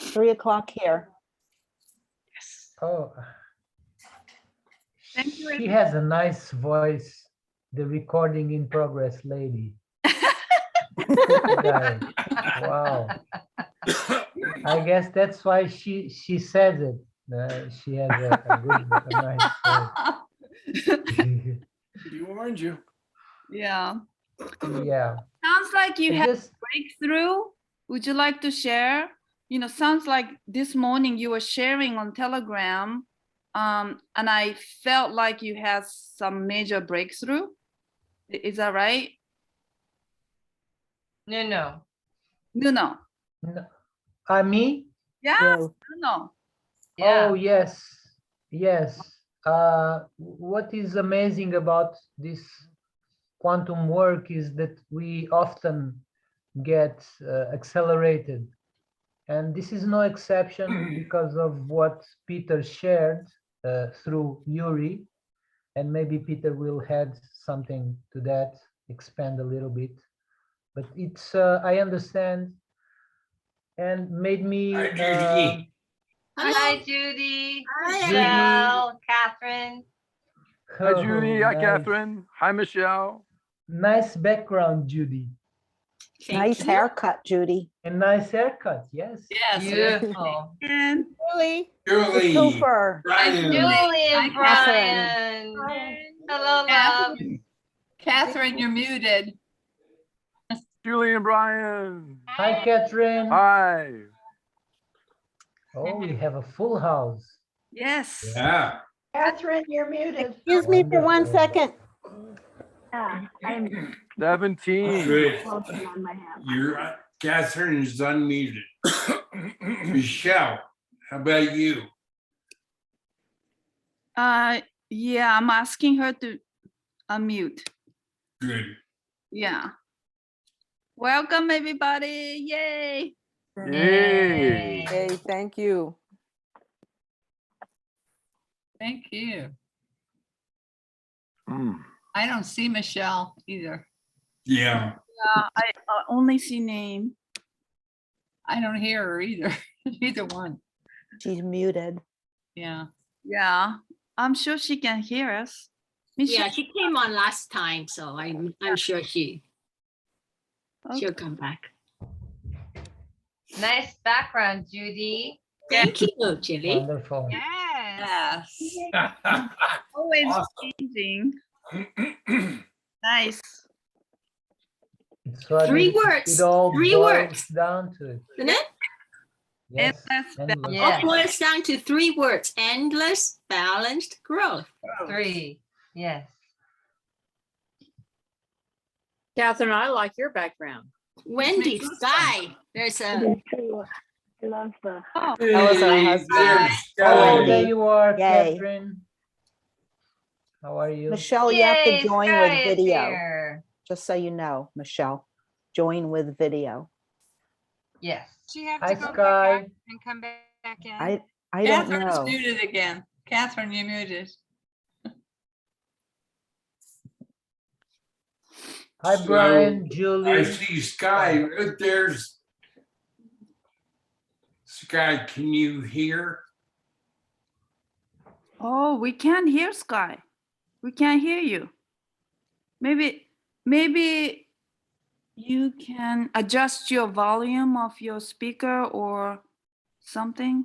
3 o'clock here. Oh, Thank you, she has a nice voice, the recording in progress lady. Guys, wow. I guess that's why she says it. She has a nice voice. You warned you. Yeah. Yeah. Sounds like you I had just breakthrough. Would you like to share? You know, sounds like this morning you were sharing on Telegram, and I felt like you had some major breakthrough. Is that right? No. No. no, me? Yeah. Yeah. No. Yeah. Oh, yes. Yes. What is amazing about this quantum work is that we often get accelerated. And this is no exception because of what Peter shared through Yuri. And maybe Peter will add something to that, expand a little bit. But it's, I understand, and made me. Hi, Judy. Hi, Judy. Hi, Michelle, Catherine. Hi, Judy. Hi, nice. Catherine. Hi, Michelle. Nice background, Judy. Nice haircut, Judy. And nice haircut, yes. Yes. Beautiful. And Julie. Julie. Super. Brian. Julie and Catherine. Brian. Hello, love. Catherine, you're muted. Julie and Brian. Hi, Catherine. Hi. Oh, we have a full house. Yes. Yeah. Catherine, you're muted. Excuse me for 1 Wonderful. second. I'm 17. Good. closing on my hand. You're Catherine is unmuted. Michelle, how about you? Yeah, I'm asking her to unmute. Good. Yeah. Welcome, everybody. Yay. Yay. Hey, thank you. Thank you. Mm. I don't see Michelle either. Yeah. I only see name. I don't hear her either. Either one. She's muted. Yeah. Yeah, I'm sure she can hear us. Yeah, Michelle, she came on last time, so I'm sure she'll come back. Nice background, Judy. Thank you, Julie. Wonderful. Yes. always Awesome. changing. Nice. It's what Three it words, all three boils words. down to it. Isn't it? Yes. Endless endless. Yeah. All boils down to 3 words: endless, balanced growth. 3. Yes. Catherine, I like your background. Wendy, Sky. There's a I love the. Oh, That was her husband. there's Oh, Sky. there you are, Yay. Catherine. How are you? Michelle, you have to Yay, join Sky with is video, here. just so you know, Michelle. Join with video. Yes. Do you have Hi, to go Sky. back out and come back in? I don't Catherine's know. muted again. Catherine, you're muted. Hi, So, Brian, I Julie. see Sky. There's Sky. Can you hear? oh, we can't hear Sky. We can't hear you. Maybe you can adjust your volume of your speaker or something.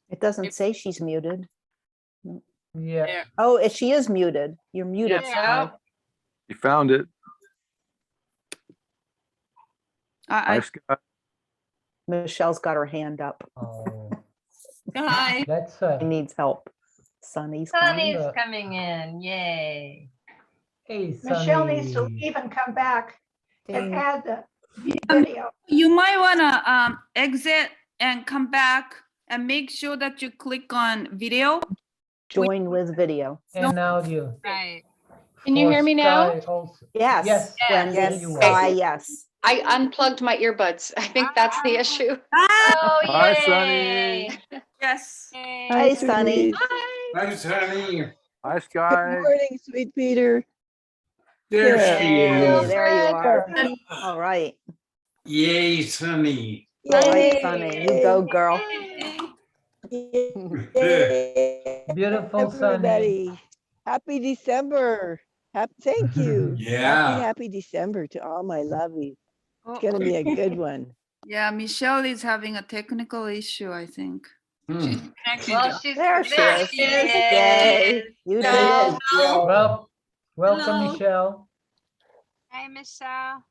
It doesn't say she's muted. Yeah. There. Oh, she is muted. You're muted. Yeah. Sky. You found it. I Hi, Scott. Michelle's got her hand up. Oh, Hi. that's She needs help. Sunny's coming. Sunny's coming in. Yay. Hey, Michelle needs to Sunny. leave and come back and Ding. add the video. you might wanna exit and come back and make sure that you click on video. Join with video. And audio. Right. Can you For hear me now? Sky also. Yes, Yes. Wendy. Yes, you are. Sky, yes. I unplugged my earbuds. I think that's the issue. Oh, Hi, yay. Sunny. Yes. Hi, Sunny. Nice, honey. Hi, Sky. Morning, sweet Peter. There she Hey, is. there you are. All right. Yay, Sunny. All right, Sunny, you go, girl. Yay, Beautiful, Sunny. everybody. Happy December. Thank you. Yeah. Happy December to all my lovies. It's gonna be a good one. Yeah, Michelle is having a technical issue, I think. She's Hmm. connected. Well, she's There she there. is. She is. Yay, you did Hello. it. Well, welcome, Hello. Michelle. Hi, Michelle.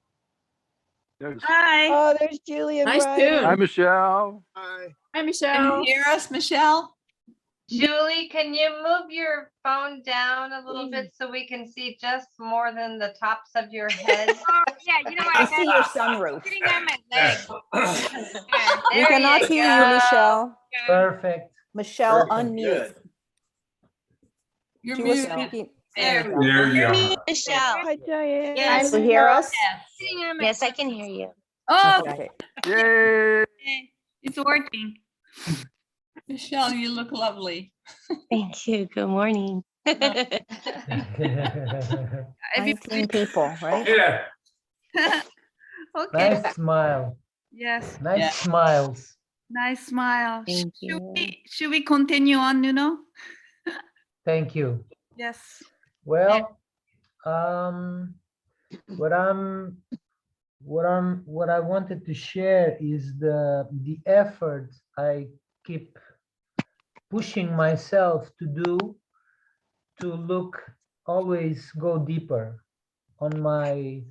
There's- Hi. Oh, there's Julie and Nice Brian. Hi, tune. Michelle. Hi, Can Michelle. you hear us, Michelle? Julie, can you move your phone down a little bit so we can see just more than the tops of your head? Oh, yeah, you know what? I I see got your sunroof. sitting on my leg. Yeah, We There cannot you hear go. you, Michelle. yeah. Perfect. Michelle, Perfect, unmute. good. You're She was muted. speaking. There we go. There you are. Michelle. Hi, Diane. Yes. You hear us? Sitting on my Yes, I can hear you. Oh, Okay. Yay. okay. It's working. Michelle, you look lovely. Thank you. Good morning. Everybody- 19 people, right? Yeah. Okay. Nice smile. Yes. Nice Yeah. smiles. Nice smile. Thank Should you. should we continue on, Nuno? Thank you. Yes. Well, what I wanted to share is the effort I keep pushing myself to do, to look, always go deeper on my,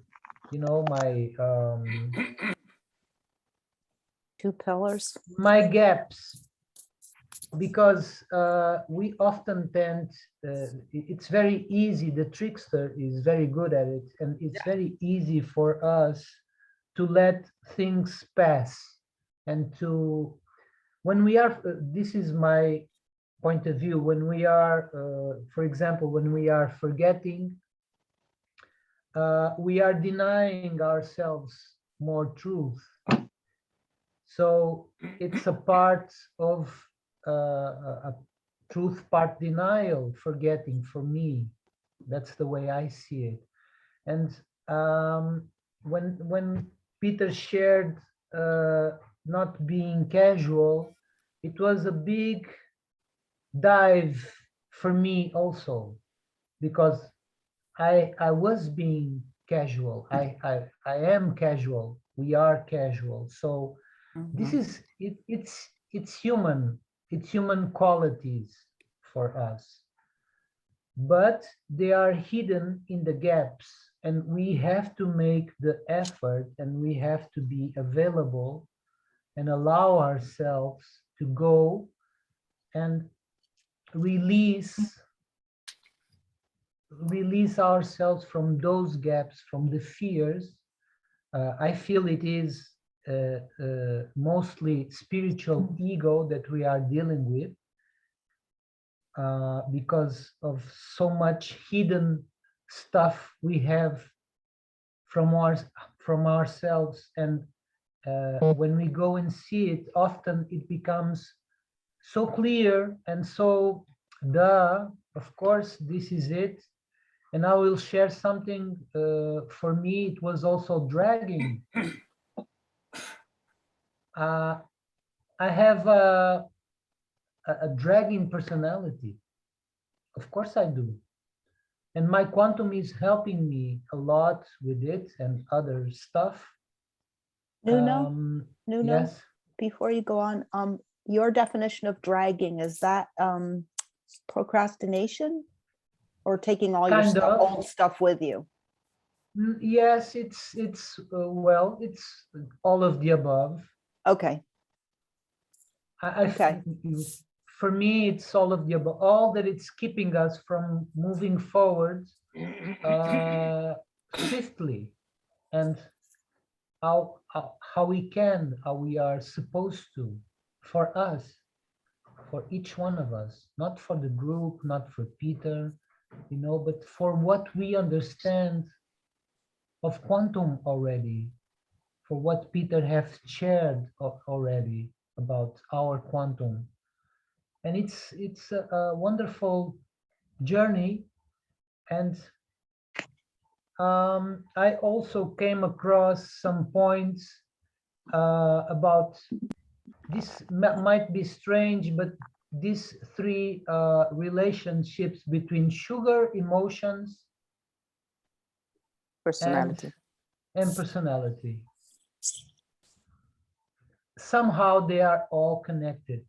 Two pillars. my gaps, because we often tend, it's very easy, the trickster is very good at it, and it's very easy for us to let things pass, and to, when we are, this is my point of view, when we are, for example, when we are forgetting, we are denying ourselves more truth. So it's a part of a truth part denial, forgetting, for me. That's the way I see it. And when Peter shared not being casual, it was a big dive for me also, because I was being casual. I am casual. We are casual. So this is it's human. It's human qualities for us, but they are hidden in the gaps, and we have to make the effort, and we have to be available and allow ourselves to go and release ourselves from those gaps, from the fears. I feel it is mostly spiritual ego that we are dealing with, because of so much hidden stuff we have from ourselves, and when we go and see it, often it becomes so clear and so, of course, this is it. And I will share something. For me, it was also dragging. I have a dragging personality. Of course I do. And my quantum is helping me a lot with it and other stuff. Nuno, Yes. before you go on, your definition of dragging, is that procrastination or taking all your Kind of. old stuff with you? Yes, it's well, it's all of the above. Okay. Okay. For me, it's all of the above, all that it's keeping us from moving forward swiftly, and how we are supposed to, for us, for each one of us, not for the group, not for Peter, but for what we understand of quantum already, for what Peter has shared already about our quantum. And it's a wonderful journey. And I also came across some points about this might be strange, but these three relationships between sugar, emotions, Personality. and personality. Somehow they are all connected.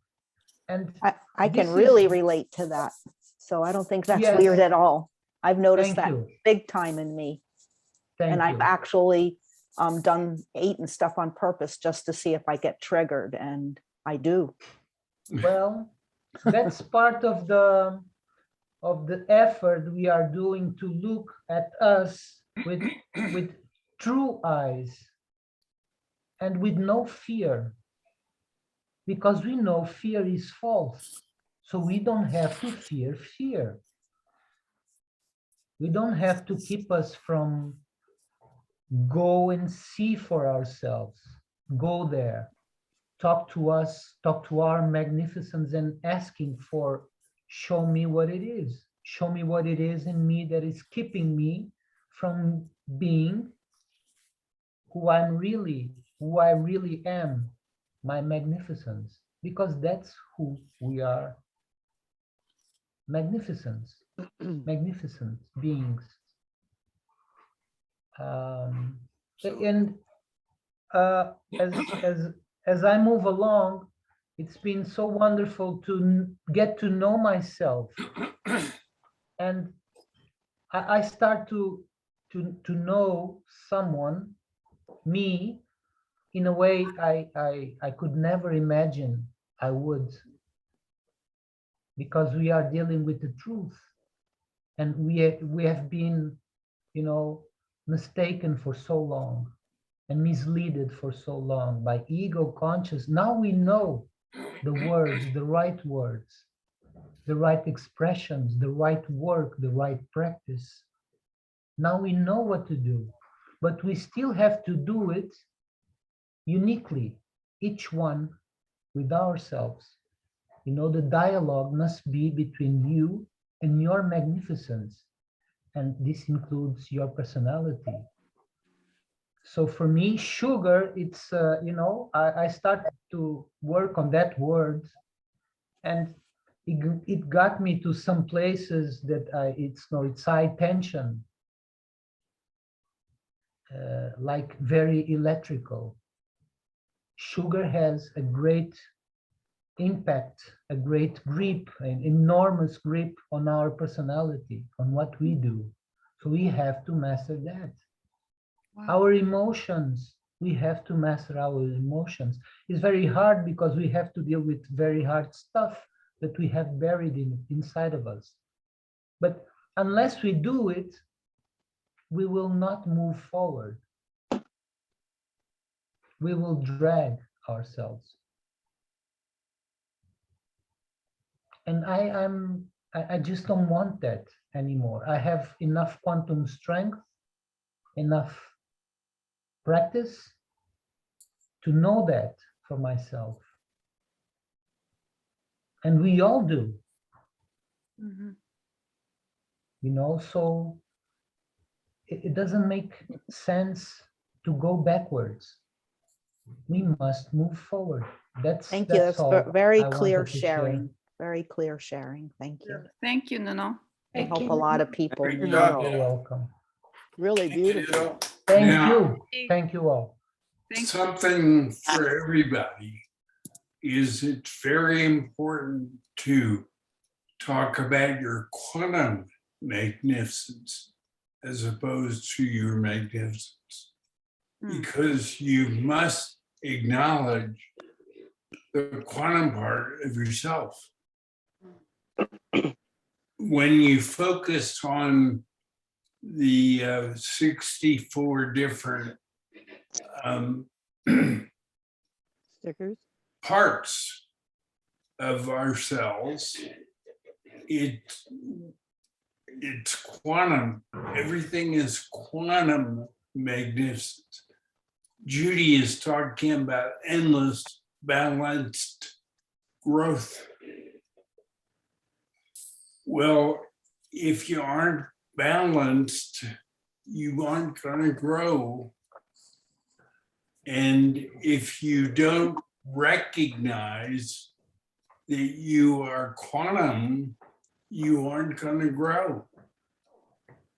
And I this can is- really relate to that. So I don't think that's Yes. weird at all. I've noticed Thank that you. big time in me. Thank And I've you. actually eaten stuff on purpose just to see if I get triggered, and I do. Well, that's part of the effort we are doing to look at us with true eyes and with no fear, because we know fear is false. So we don't have to fear fear. We don't have to keep us from go and see for ourselves. Go there, talk to us, talk to our magnificence, and asking for, show me what it is. Show me what it is in me that is keeping me from being who I really am, my magnificence, because that's who we are. Magnificent beings. And as I move along, it's been so wonderful to get to know myself, and I start to know someone, me, in a way I could never imagine I would, because we are dealing with the truth, and we have been, mistaken for so long and misleaded for so long by ego conscious. Now we know the words, the right expressions, the right work, the right practice. Now we know what to do, but we still have to do it uniquely, each one with ourselves. The dialogue must be between you and your magnificence, and this includes your personality. So for me, sugar, it's, I started to work on that word, and it got me to some places that it's high tension, like very electrical. Sugar has a great impact, a great grip, an enormous grip on our personality, on what we do. So we have to master that. Wow. Our emotions, we have to master our emotions. It's very hard because we have to deal with very hard stuff that we have buried inside of us. But unless we do it, we will not move forward. We will drag ourselves. And I just don't want that anymore. I have enough quantum strength, enough practice to know that for myself. And we all do. Mhm. So it doesn't make sense to go backwards. We must move forward. Thank you. That's all very I clear wanted to share. sharing. Very clear sharing. Thank you. Thank you, Nuno. I help a lot of people. Thank you. know. You're welcome. Really beautiful. Thank Now- you. Thank you all. Thank you. Something for everybody is it's very important to talk about your quantum magnificence as opposed to your magnificence, Mm. because you must acknowledge the quantum part of yourself. When you focus on the 64 different Stickers. parts of ourselves, it's quantum. Everything is quantum magnificent. Judy is talking about endless balanced growth. Well, if you aren't balanced, you aren't going to grow. And if you don't recognize that you are quantum, you aren't going to grow.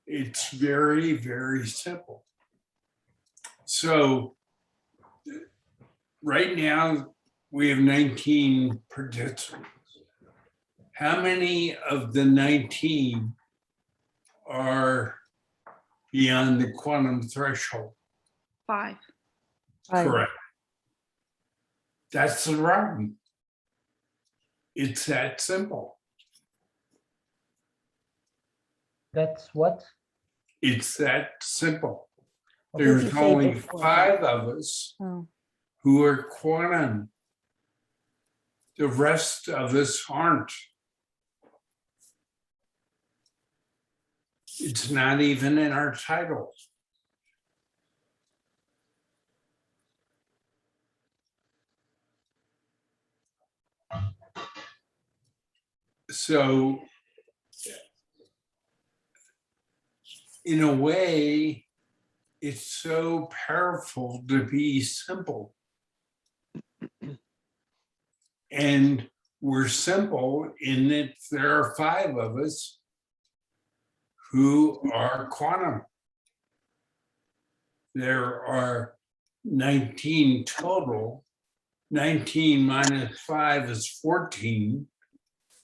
It's very, very simple. So right now, we have 19 participants. How many of the 19 are beyond the quantum threshold? 5. Right. Correct. That's the problem. It's that simple. That's what? It's that simple. What did you There's say only before? 5 of us Oh, who are quantum. The rest of us aren't. It's not even in our title. So in a way, it's so powerful to be simple. And we're simple in that there are 5 of us who are quantum. There are 19 total. 19 minus 5 is 14.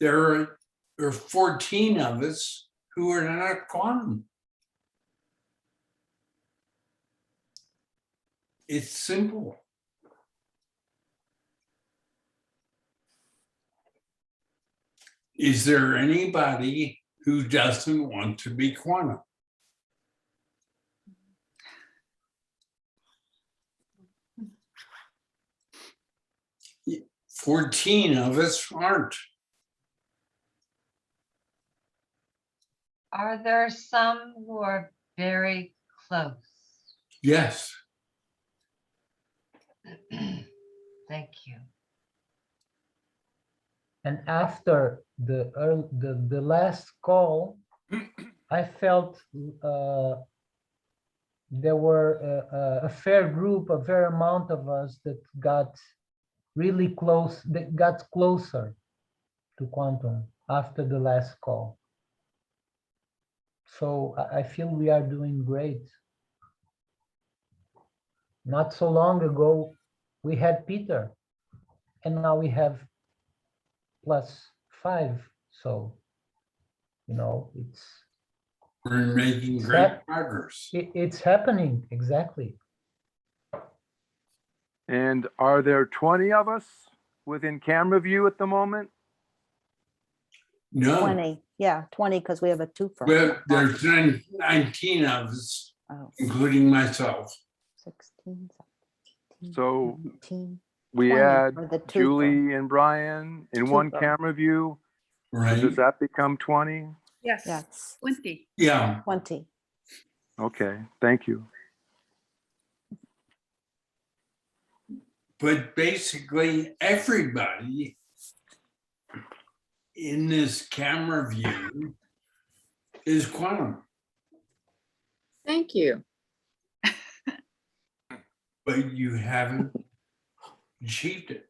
There are 14 of us who are not quantum. It's simple. Is there anybody who doesn't want to be quantum? Y- 14 of us aren't. Are there some who are very close? Yes. Thank you. And after the last call, I felt there were a fair group, a fair amount of us that got really close, that got closer to quantum after the last call. So I feel we are doing great. Not so long ago, we had Peter, and now we have +5. So, you know, We're making It's great that- progress. it's happening, exactly. And are there 20 of us within camera view at the moment? No, 20, yeah, 20, because we have a twofer. well, there's 19 of us, Oh, including myself. 16, 17, So 19. we 20 add for the twofer. Julie and Brian in one Twofer. camera view. So Right? does that become 20? Yes. Yes, 20. Yeah, 20. Okay, thank you. but basically everybody in this camera view is quantum, Thank you. but you haven't achieved it.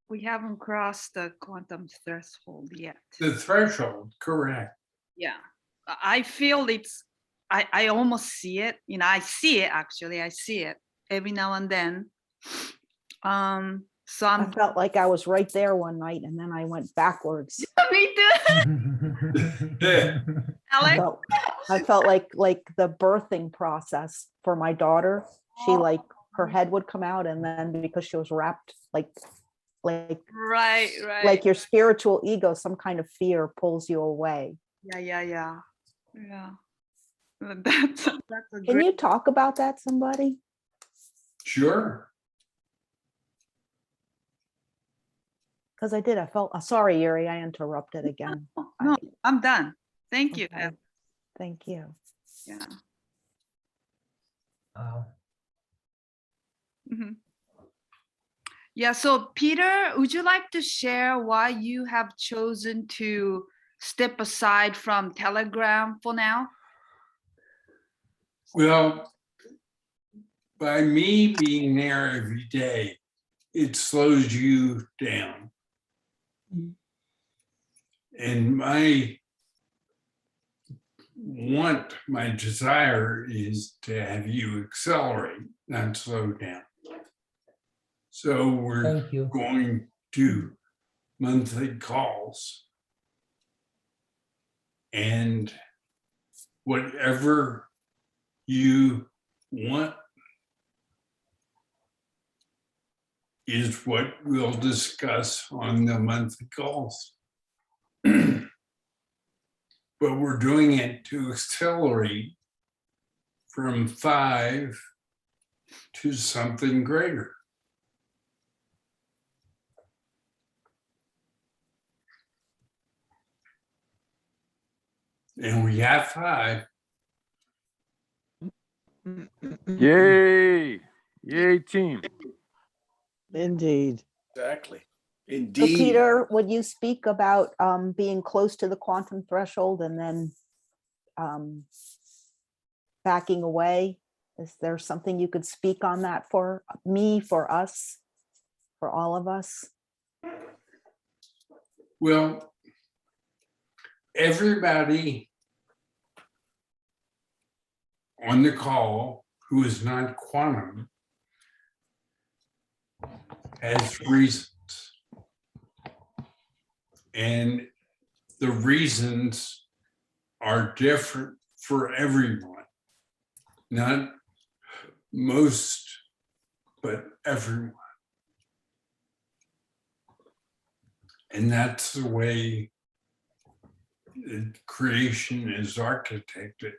We haven't crossed the quantum threshold yet. The threshold, correct. Yeah. I feel I almost see it. You know, I see it actually. I see it every now and then. So I I'm felt like I was right there one night and then I went backwards. me too. Alex? I felt like the birthing process for my daughter. She like her head would come out and then because she was wrapped like Right. like your spiritual ego, some kind of fear pulls you away. Yeah. That's a Can great. you talk about that, somebody? Sure. Because I did. I felt sorry, Yuri. I interrupted again. No, I'm done. Thank you. Okay. Thank you. Yeah. Mhm. Yeah, so Peter, would you like to share why you have chosen to step aside from Telegram for now? Well, by me being there every day, it slows you down. And my desire is to have you accelerate, not slow down. So we're Thank you. going to monthly calls. And whatever you want is what we'll discuss on the monthly calls. But we're doing it to accelerate from 5 to something greater. And we have 5. Yay. Yay, team. Indeed. Exactly. So Indeed. Peter, would you speak about being close to the quantum threshold and then backing away? Is there something you could speak on that for me, for us, for all of us? Well, everybody on the call who is not quantum has reasons. And the reasons are different for everyone. Not most, but everyone. And that's the way creation is architected.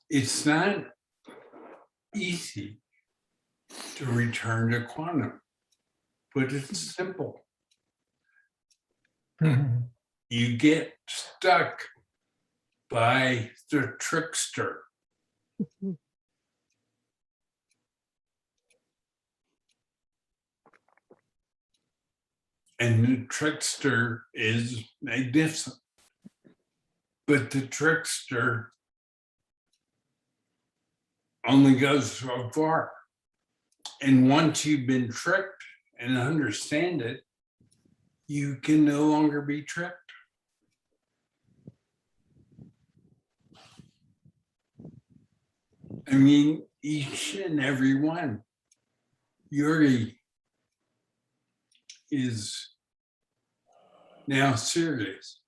It's not easy to return to quantum, but it's simple. You get stuck by the trickster. And the trickster is magnificent. But the trickster only goes so far. And once you've been tricked and understand it, you can no longer be tricked. I mean, each and every one. Yuri is now serious.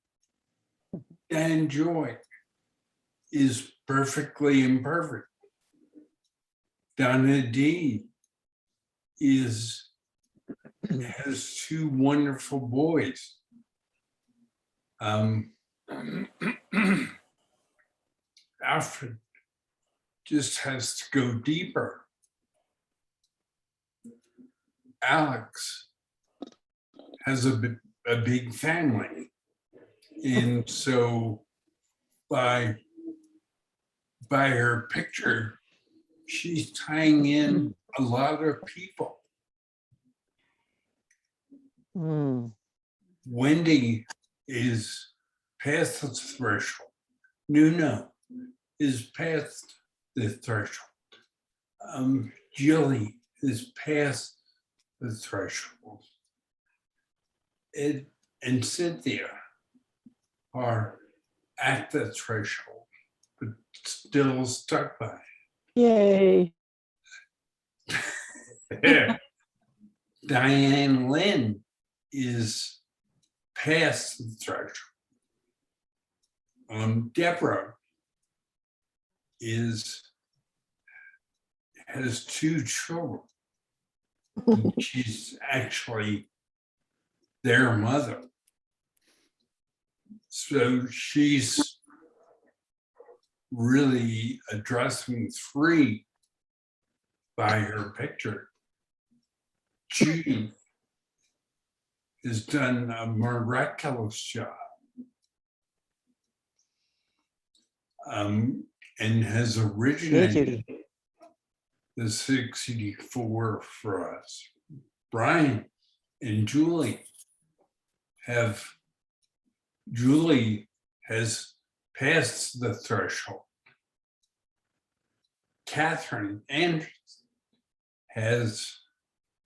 Dan Joy is perfectly imperfect. Donna D has 2 wonderful boys. Alfred just has to go deeper. Alex has a big family. And so by her picture, she's tying in a lot of people. Wendy is past the threshold. Nuno is past the threshold. Jilly is past the threshold. Ed and Cynthia are at the threshold, but still stuck by Yay. it. Diane Lynn is past the threshold. Deborah has 2 children. And she's actually their mother. So she's really addressing 3 by her picture. Judy has done a miraculous job and has originated the 64 for us. Brian and Julie have Julie has passed the threshold. Catherine Anderson has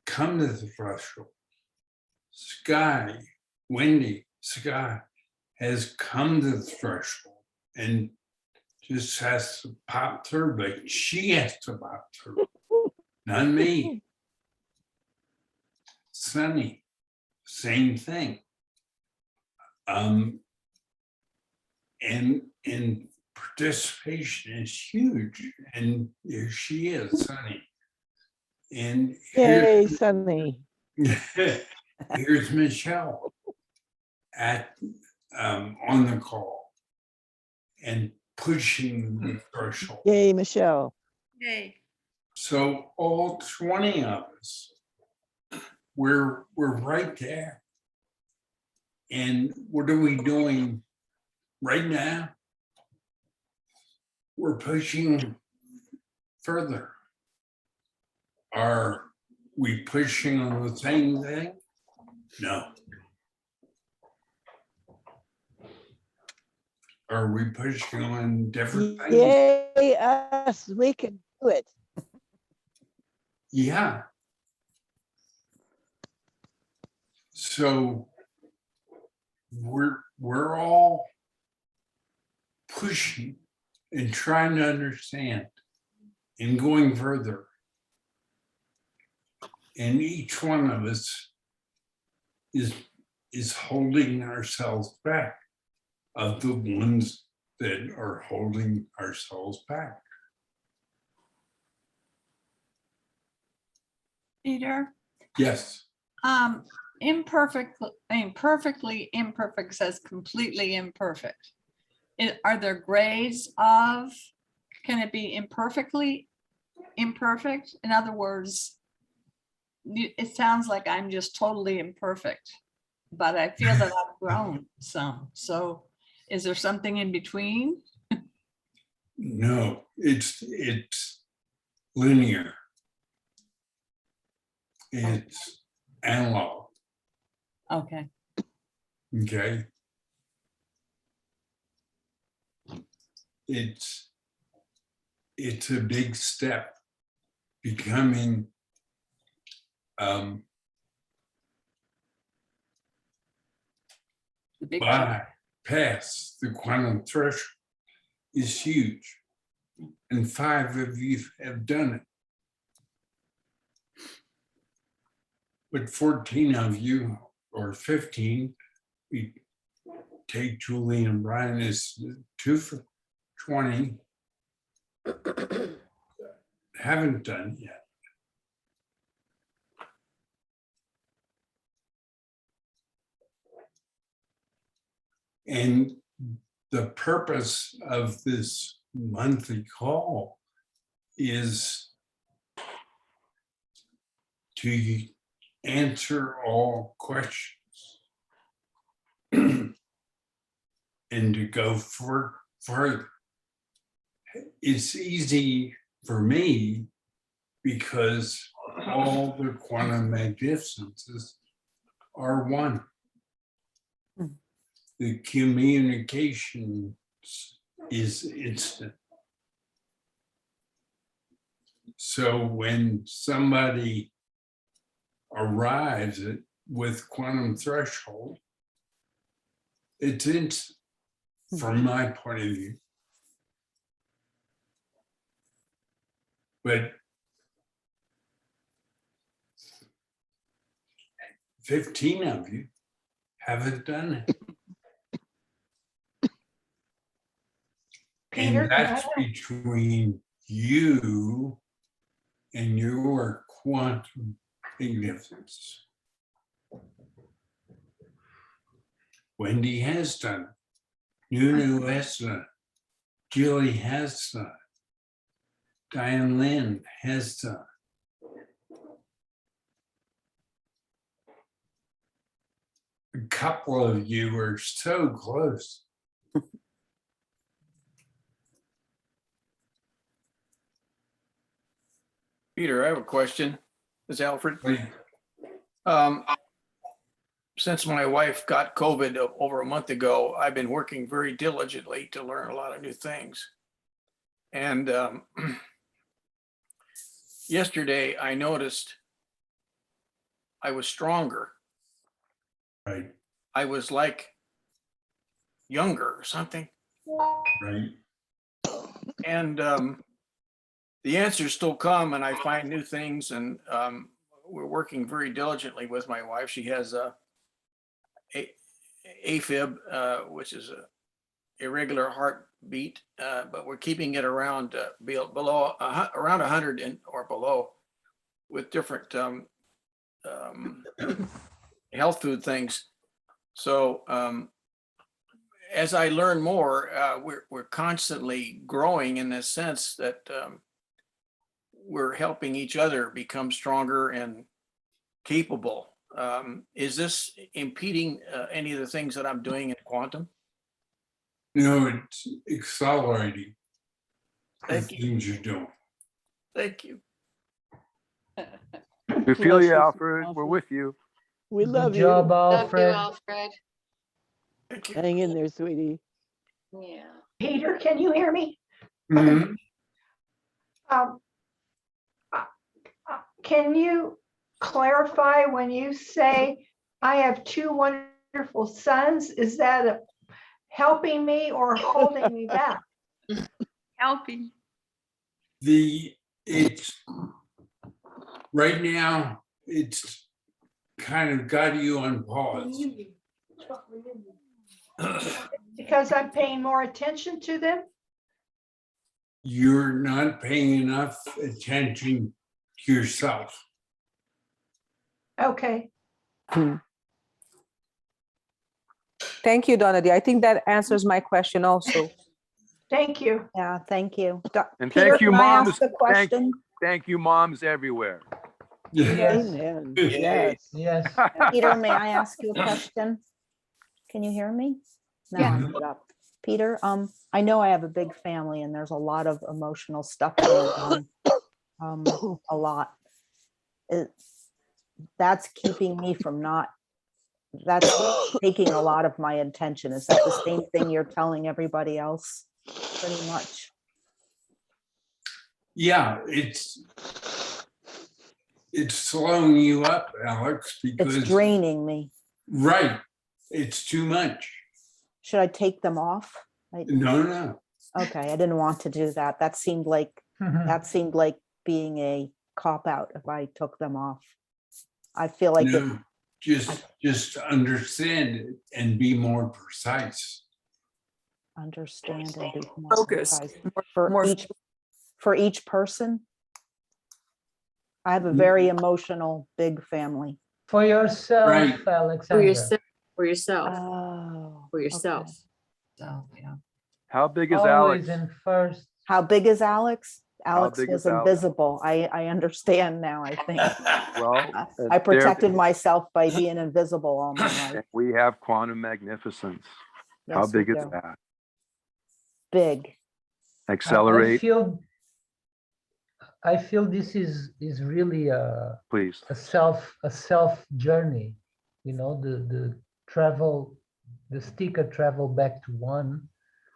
come to the threshold. Wendy Sky has come to the threshold and just has to pop through, but she has to pop through, not me. Sunny, same thing. And participation is huge, and here she is, Sunny. And Yay, Sunny. here's Michelle at on the call and pushing the threshold. Yay, Michelle. Yay. So all 20 of us, we're right there. And what are we doing right now? We're pushing further. Are we pushing on the same thing? No. Are we pushing on different things? Yay, us. We can do it. Yeah. So we're all pushing and trying to understand and going further. And each one of us is holding ourselves back of the ones that are holding ourselves back. Peter, Yes. perfectly imperfect says completely imperfect. Are there grades of, can it be imperfectly imperfect? In other words, it sounds like I'm just totally imperfect, but I feel that I've grown some. So is there something in between? No, it's linear. It's analog. Okay. Okay. It's a big step becoming The big past the quantum threshold is huge. And 5 of you have done it. But 14 of you, or 15, we take Julie and Brian is 2 for 20, haven't done yet. And the purpose of this monthly call is to answer all questions and to go further. It's easy for me because all the quantum magnificences are one. The communication is instant. So when somebody arrives with quantum threshold, it's instant from my point of view. But 15 of you haven't done it. Peter, And can I that's have- between you and your quantum magnificence. Wendy has done it. Nunu has done it. Julie has done it. Diane Lynn has done it. A couple of you are so close. Peter, I have a question. This is Alfred. Like, Um, since my wife got COVID over a month ago, I've been working very diligently to learn a lot of new things. And yesterday I noticed I was stronger. Right, I was like younger or something. right. And the answers still come, and I find new things, and we're working very diligently with my wife. She has AFib, which is a irregular heartbeat, but we're keeping it around below around 100 or below, with different health food things. So as I learn more, we're constantly growing in the sense that we're helping each other become stronger and capable. Is this impeding any of the things that I'm doing in quantum? No, it's accelerating the Thank you. things you're doing. Thank you. We feel Bless you, you, Alfred. We're Alfred. with you. We Good love job, you. Love you, Alfred. Alfred. Thank you. Hang in there, sweetie. Yeah. Peter, can you hear me? Mhm. Um, Can you clarify when you say I have two wonderful sons? Is that helping me or holding me back? Helping. It's right now, it's kind of got you on pause. Because I'm paying more attention to them? You're not paying enough attention to yourself. Okay. Thank you, Donady. I think that answers my question also. Thank you. Yeah, thank you. And Peter, thank you, can I ask moms. a question? Thank you, moms everywhere. Yes. Amen. Yes. Yes. Peter, may I ask you a question? Can you hear me? No, Yeah. I put up. Peter, I know I have a big family and there's a lot of emotional stuff going on. A lot. That's keeping me from that's taking a lot of my attention. Is that the same thing you're telling everybody else? Pretty much. Yeah, it's slowing you up, Alex, It's because, draining me. right, it's too much. Should I take them off? No. Okay, I didn't want to do that. That seemed like being a cop out if I took them off. I feel like No, just understand it and be more precise. understand and be more Focus. precise. More- For each person. I have a very emotional, big family. For yourself, Right. For Alexandra. yourself, for yourself, Oh. for yourself. okay. So, yeah. How big is Always Alex? in first. How big is Alex? Alex big was is Alex? invisible. I understand now, I think. Well, I there- protected myself by being invisible all my life. we have quantum magnificence. How Yes, we big is do. that? Big. Accelerate, I feel this is really please. a self journey, you know, the travel, the sticker travel back to one.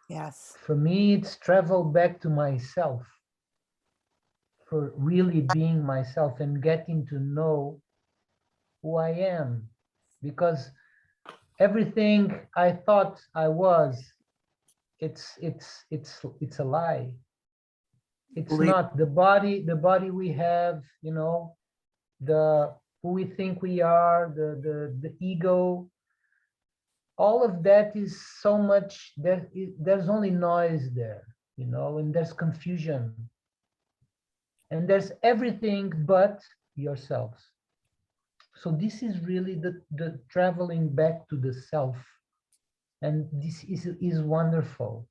Yes. For me, it's travel back to myself, for really being myself and getting to know who I am, because everything I thought I was, it's a lie. It's Believe- not the body we have, you know, the who we think we are, the ego. All of that is so much, there's only noise there, you know, and there's confusion. And there's everything but yourselves. So this is really the traveling back to the self. And this is wonderful.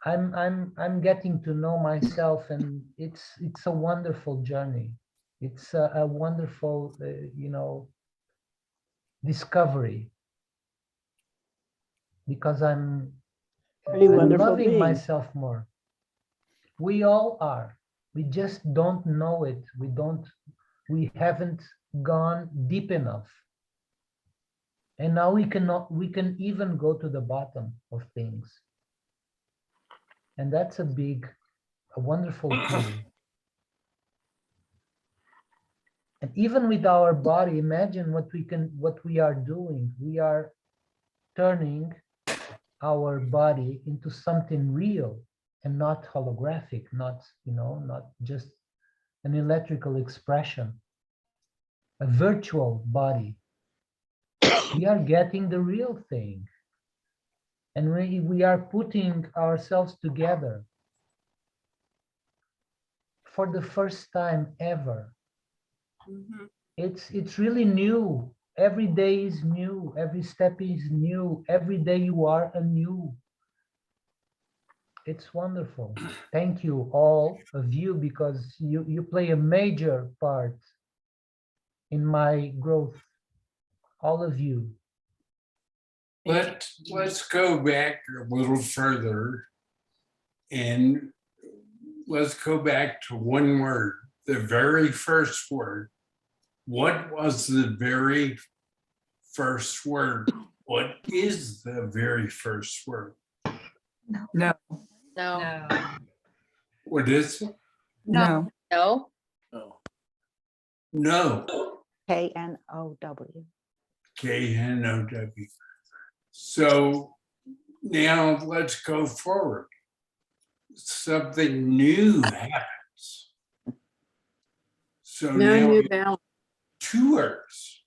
I'm getting to know myself, and it's a wonderful journey. It's a wonderful, you know, discovery, because I'm wonderful loving being. myself more. We all are. We just don't know it. We don't we haven't gone deep enough. And now we can even go to the bottom of things. And that's a wonderful tool. And even with our body, imagine what we are doing. We are turning our body into something real and not holographic, not just an electrical expression, a virtual body. We are getting the real thing. And we are putting ourselves together for the first time ever. Mhm. It's really new. Every day is new. Every step is new. Every day you are anew. It's wonderful. Thank you, all of you, because you play a major part in my growth. All of you. Let's go back a little further and let's go back to one word, the very first word. What was the very first word? What is the very first word? No. No. What is it? No. No. Oh, No. K-N-O-W. K-N-O-W. So now let's go forward. Something new happens. So No now new we balance. have two words.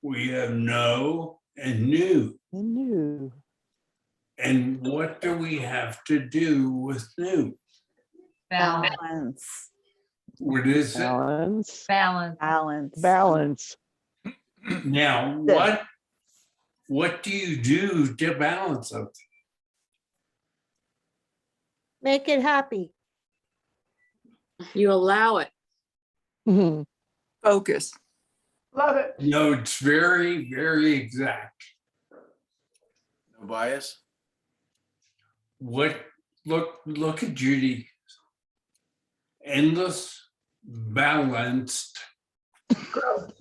We have no and new. New. And what do we have to do with new? Balance. Balance. What is it? Balance. Balance. Balance. Balance. Now, what do you do to balance something? Make it happy. You allow it. Mhm. Focus. Love it. No, it's very, very exact. no bias? Look at Judy. Endless, balanced, Growth.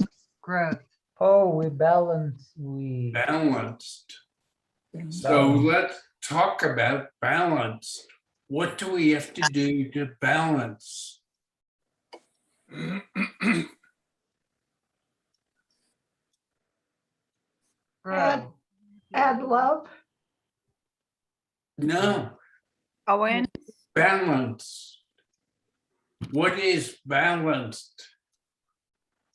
Growth. Oh, we balance. balanced. So let's talk about balance. What do we have to do to balance? Add, Growth. add love. No, Awareness. balance. What is balanced?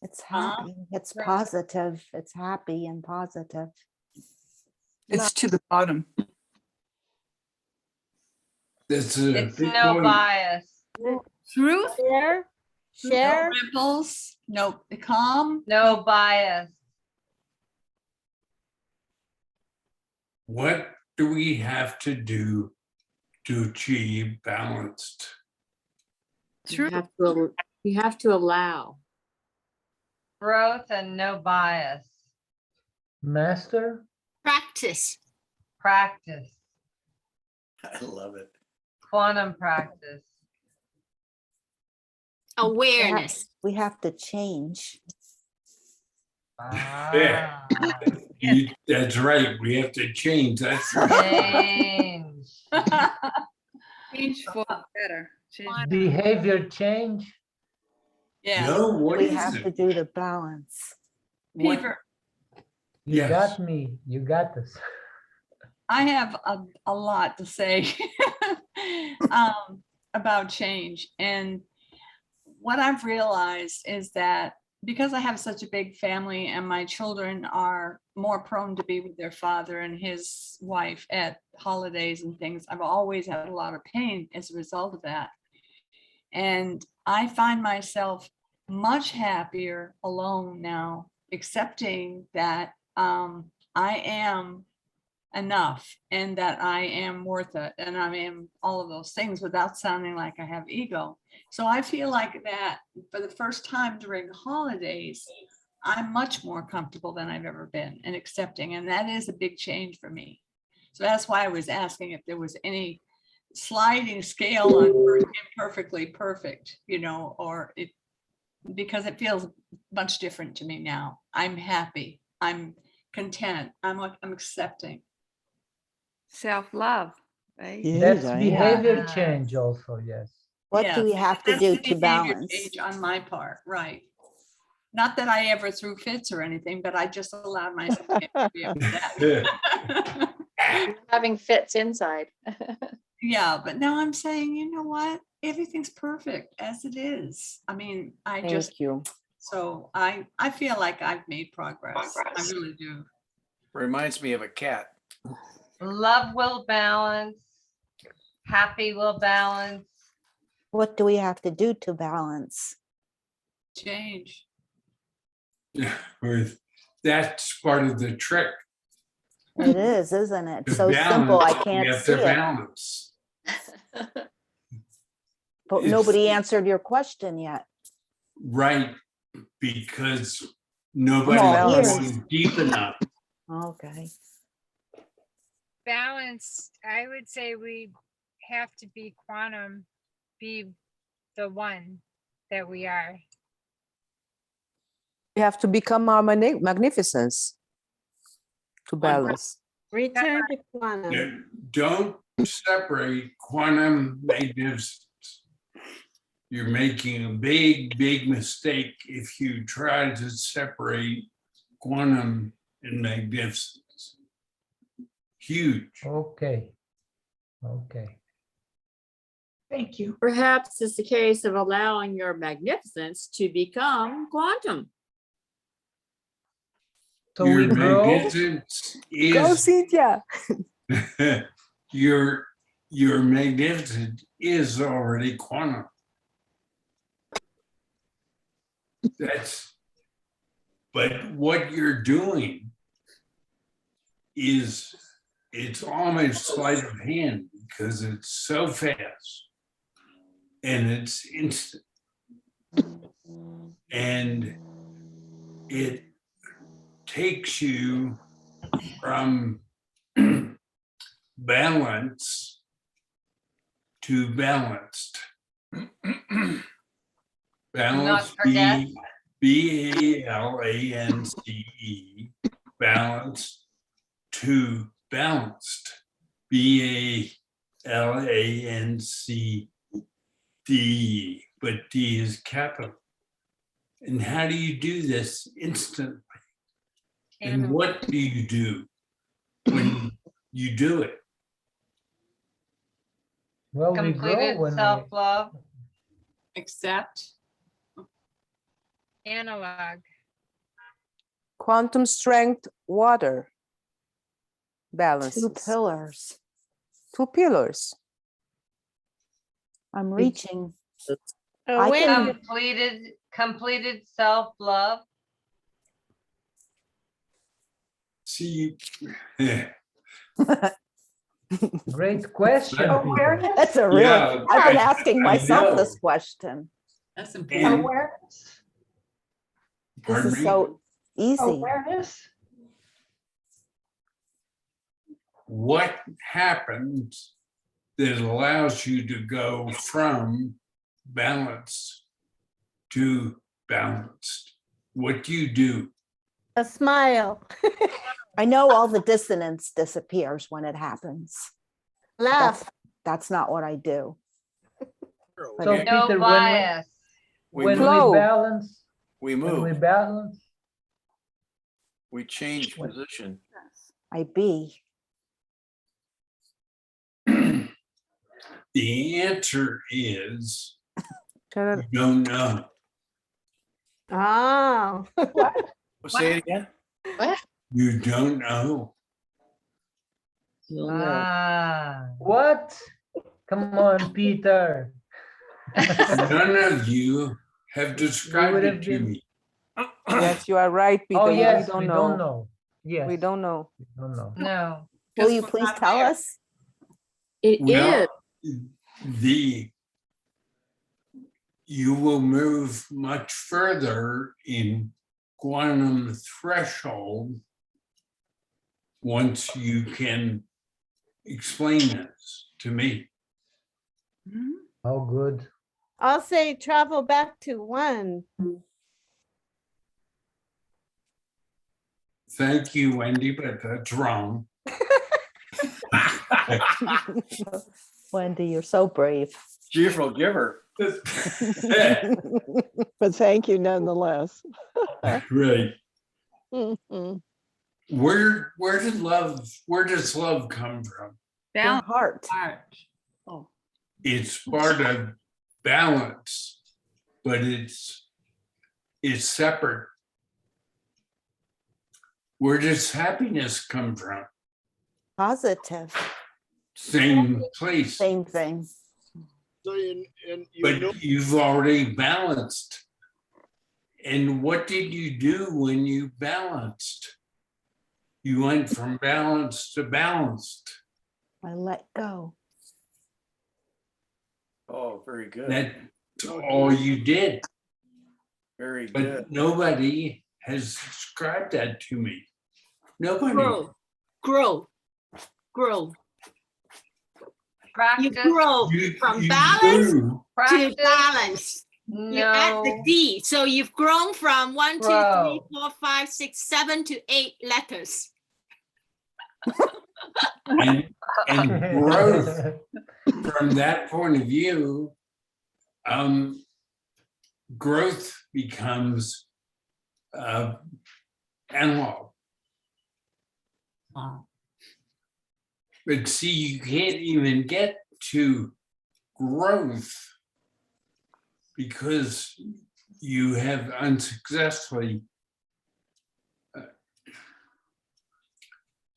It's happy. It's Right. positive. It's happy and positive. It's to the bottom. This is a It's big no one. bias. Truth. Share. No Share. ripples. No calm. No bias. What do we have to do to achieve balanced? You have to allow. Growth and no bias. Master. Practice. Practice. I love it. Quantum practice. Awareness. We have to change. Yeah. That's right. We have to change. That's right. Change. Change for better. Change. Behavior change. Yeah. No, what We is have to it? do the balance. What- Peter, You Yes. got me. You got this. I have a lot to say about change. And what I've realized is that because I have such a big family and my children are more prone to be with their father and his wife at holidays and things, I've always had a lot of pain as a result of that. And I find myself much happier alone now, accepting that I am enough and that I am worth it and I am all of those things without sounding like I have ego. So I feel like that for the first time during holidays, I'm much more comfortable than I've ever been and accepting. And that is a big change for me. So that's why I was asking if there was any sliding scale on imperfectly perfect, or because it feels much different to me now. I'm happy. I'm content. I'm accepting. Self-love, right? Yeah, That's Diane. behavior Yes. change also, yes. What do we Yes, have to that's do the to behavior balance? change on my part, right? Not that I ever threw fits or anything, but I just allowed myself to get be upset. Having fits inside. Yeah, but now I'm saying, you know what? Everything's perfect as it is. I mean, I just, Thank you. so I feel like I've made progress. I really do. Reminds me of a cat. Love will balance. Happy will balance. What do we have to do to balance? Change. That's part of the trick. It is, isn't it? To So simple, I balance, you can't have see to it. balance. But It's- nobody answered your question yet. Right, because all nobody's ears. going deep enough. Okay. Balance, I would say we have to be quantum, be the one that we are. We have to become our magnificence to balance. Return to quantum. Yeah, don't separate quantum magnificence. You're making a big mistake if you try to separate quantum and magnificence. Huge. Okay. Okay. Thank you. Perhaps it's the case of allowing your magnificence to become quantum. So we Your grow. magnificence Go, is Cynthia. your magnificence is already quantum. But what you're doing is it's almost sleight of hand because it's so fast and it's instant. And it takes you from balance to balanced. Balance, forget. B-A-L-A-N-C-E, balance to balanced, B-A-L-A-N-C-D, but D is capital. And how do you do this instantly? And what do you do when you do it? Well, we grow Completed when we, self-love. Accept. Analog. Quantum strength water. Balance. Two pillars. Two pillars. I'm reaching. I Awareness. can, Completed self-love. See, great question, Peter. Awareness. that's a real, Yeah, I've been I- asking I myself know. this question. That's important. And- Awareness. This pardon is me? so easy. Awareness. What happens that allows you to go from balanced to balanced? What do you do? A smile. I know all the dissonance disappears when it happens. Laugh. That's not what I do. So Okay. No Peter, bias. when Flow. we balance, We when we move, balance, we change position. I be. The answer is Turn it- you don't know. Oh. Say it again. What? You don't know. Ah. what? Come on, Peter. None of you have described would have it to been- me. Yes, you are right, Peter. Oh, We yes, don't we know. don't know. Yes. We don't know. We don't know. No. Will you we're please not tell there. us? It Well, is. you will move much further in quantum threshold once you can explain this to me. Mhm. How good. I'll say travel back to one. Thank you, Wendy, but that's wrong. Wendy, you're so brave. Cheerful giver. But thank you nonetheless. Right. Mhm. Where does love come from? Your Balance. heart. Heart. Oh, It's part of balance, but it's separate. Where does happiness come from? Positive. Same place, Same thing. So you know, but you've already balanced. And what did you do when you balanced? You went from balanced to balanced. I let go. Oh, very good. That's all you did. Very good. But nobody has described that to me. Nobody. Grow. You Practice. grow You- from you balance grew. to Practice. balance. You add the No. D. So you've grown from 1, 2, 3, Grow. 4, 5, 6, 7 to 8 letters. And growth from that point of view, growth becomes analog. Wow. But see, you can't even get to growth because you have unsuccessfully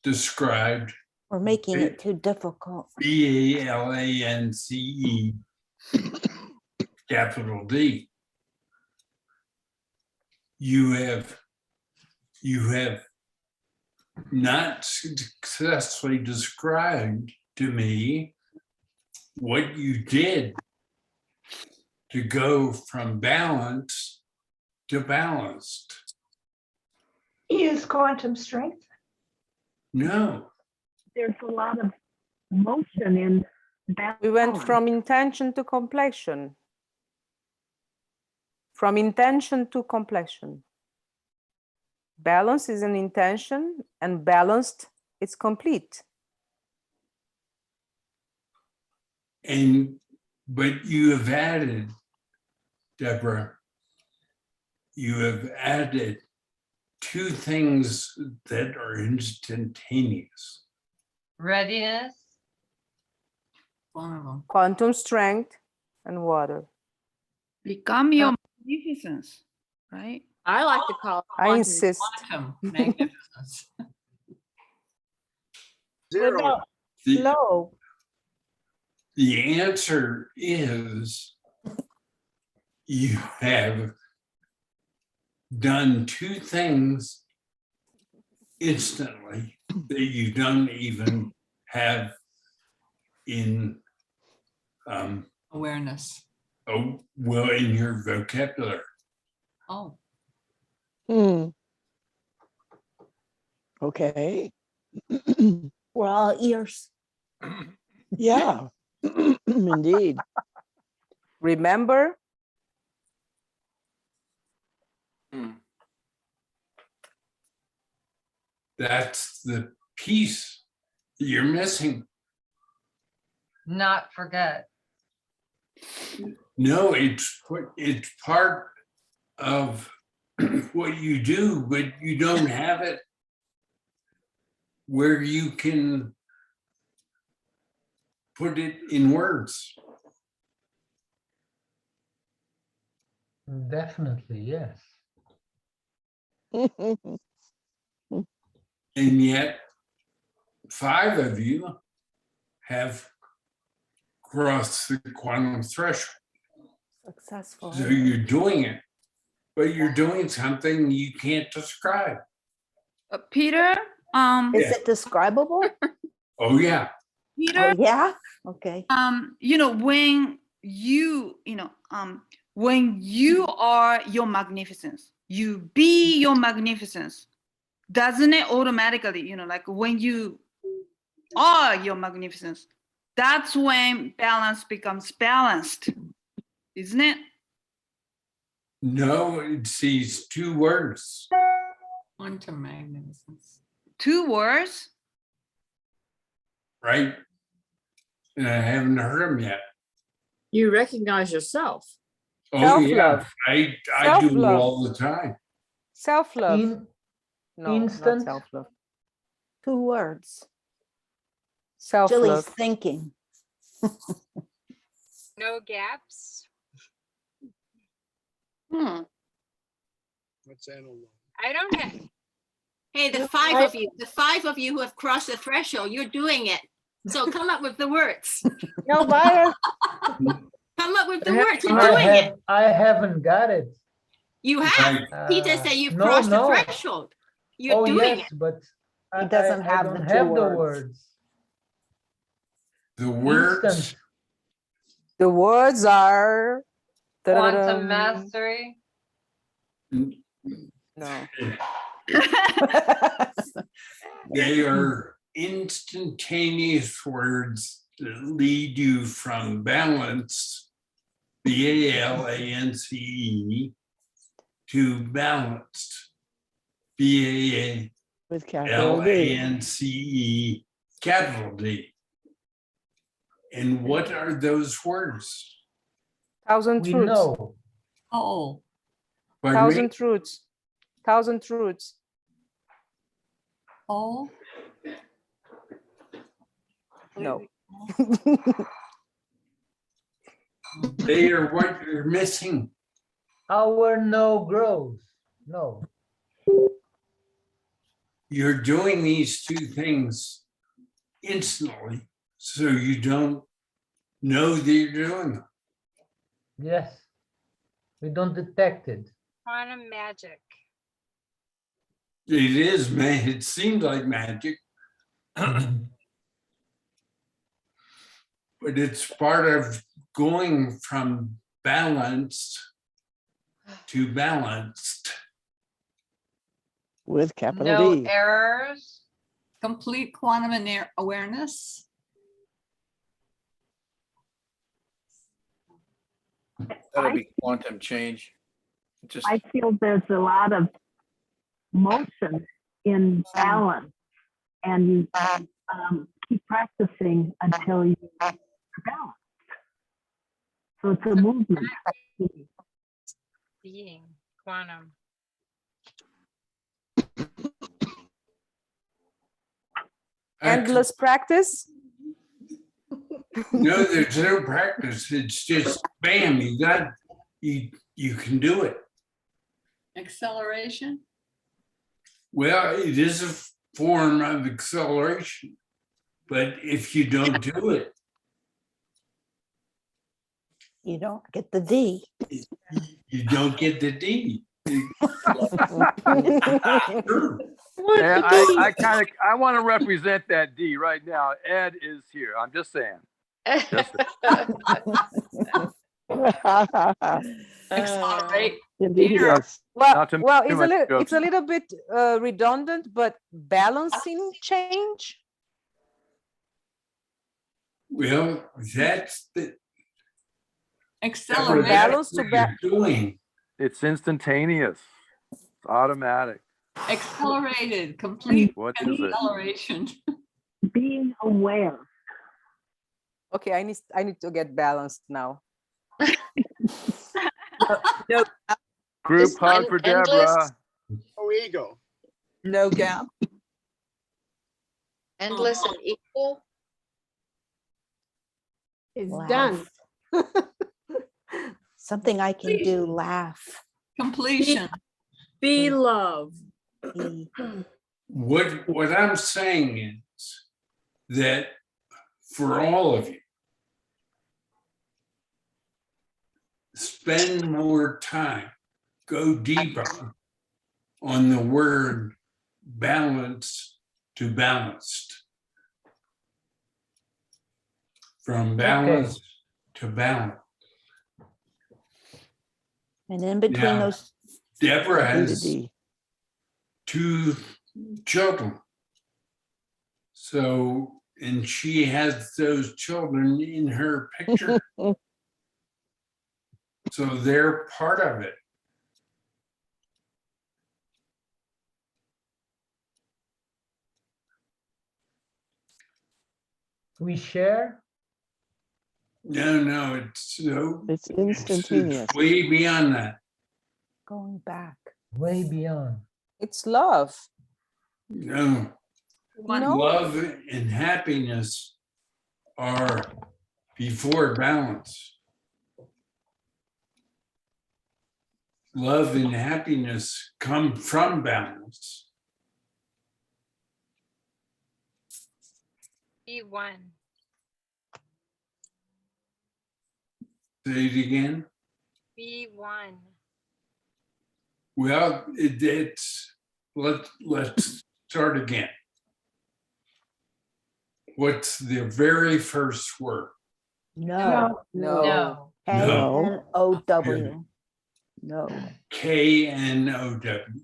described We're making it too difficult. BALANCE capital D. You have not successfully described to me what you did to go from balance to balanced. Use quantum strength. No, There's a lot of motion in that. We went from intention to completion. From intention to completion. Balance is an intention, and balanced is complete. but you have added, Deborah, you have added two things that are instantaneous. Readiness. One of them. Quantum strength and water. become your magnificence, right? I like to call it I quantum insist. Quantum magnificence. What zero. about The, flow? the answer is you have done two things instantly that you don't even have in Awareness. in your vocabulary. Oh, Okay. We're all ears. Yeah, indeed. Remember, That's the piece that you're missing. Not forget. No, it's part of what you do, but you don't have it where you can put it in words. Definitely, yes. And yet, 5 of you have crossed the quantum threshold. Successful. So you're doing it, but you're doing something you can't describe. Peter, Is it describable? Oh, yeah. Peter, Oh, yeah? Okay. when when you are your magnificence, you be your magnificence, doesn't it automatically, like when you are your magnificence, that's when balance becomes balanced. isn't it? No, it's these two words. Quantum magnificence. 2 words? Right? And I haven't heard them yet. You recognize yourself. Oh, yeah. Self-love. I do it Self-love. all the time. Self-love. In, No, instant. not self-love. 2 words. Julie's Self-love. thinking. No gaps. What's animal? I don't have, Hey, the 5 of you who have crossed the threshold, you're doing it. So come up with the words. No, Maya. Come up with the I words. You're doing it. I haven't got it. You have. Right. Peter said you've No, crossed the no. threshold. You're Oh, doing yes, it. but He doesn't have I the don't 2 have the words. words. The words, Instant. The words are. Quantum mastery. No. they are instantaneous words that lead you from balance, BALANCE, to balanced, With capital D. BALANCE, capital D. And what are those words? 1,000 We truths. know. Oh, Pardon me? 1,000 truths. 1,000 truths. oh. No. They are what you're missing. Our no grows. No. You're doing these 2 things instantly, so you don't know that you're doing them. Yes. We don't detect it. quantum magic. It is, man. It seems like magic, but it's part of going from balanced to balanced. With capital No D. errors. Complete quantum awareness. That'll be quantum change. Just I feel there's a lot of motion in balance, and you keep practicing until you are balanced. So it's a movement. Being quantum. Endless practice. No, there's no practice. It's just bam, you can do it. Acceleration. Well, it is a form of acceleration, but if you don't do it, You don't get the D. you don't get the D. Yeah, I want to represent that D right now. Ed is here. I'm just saying. Accelerate. Indeed, Peter. yes. Well, Not to make well, too it's a much little, jokes. it's a little bit redundant, but balancing change. Well, that's the Accelerate. balance to what you're doing. It's instantaneous. It's automatic. Accelerated. Complete What is it? acceleration. Being aware. Okay, I need to get balanced now. Group Just hug for endless. Deborah. Oh, ego. No gap. Endless and equal. It's Laugh. done. Something I can do, laugh. Completion. Be love. E. What I'm saying is that for all of you, spend more time, go deeper on the word balance to balanced. From balance to balance. And in between Now, those, Deborah D to has D. 2 children. So, and she has those children in her picture. So they're part of it. We share. No, it's so. It's instantaneous. It's way beyond that. Going back. Way beyond. It's love. No. No. Love and happiness are before balance. Love and happiness come from balance. Be one. Say it again. Be one. Well, let's start again. What's the very first word? No. No. K-N-O-W. No. K-N-O-W.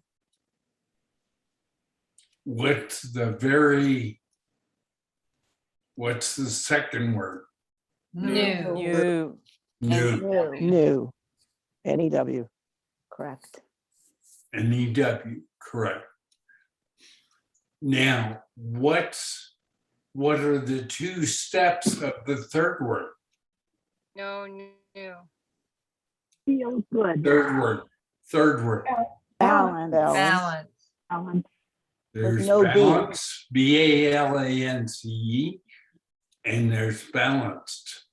What's the second word? New. You. New. New. N-E-W. Correct. N-E-W, correct. Now, what are the two steps of the third word? No, new. Feel good. Third word. Balance. Balance. Balance. There's no D. balance, B-A-L-A-N-C-E, and there's balanced,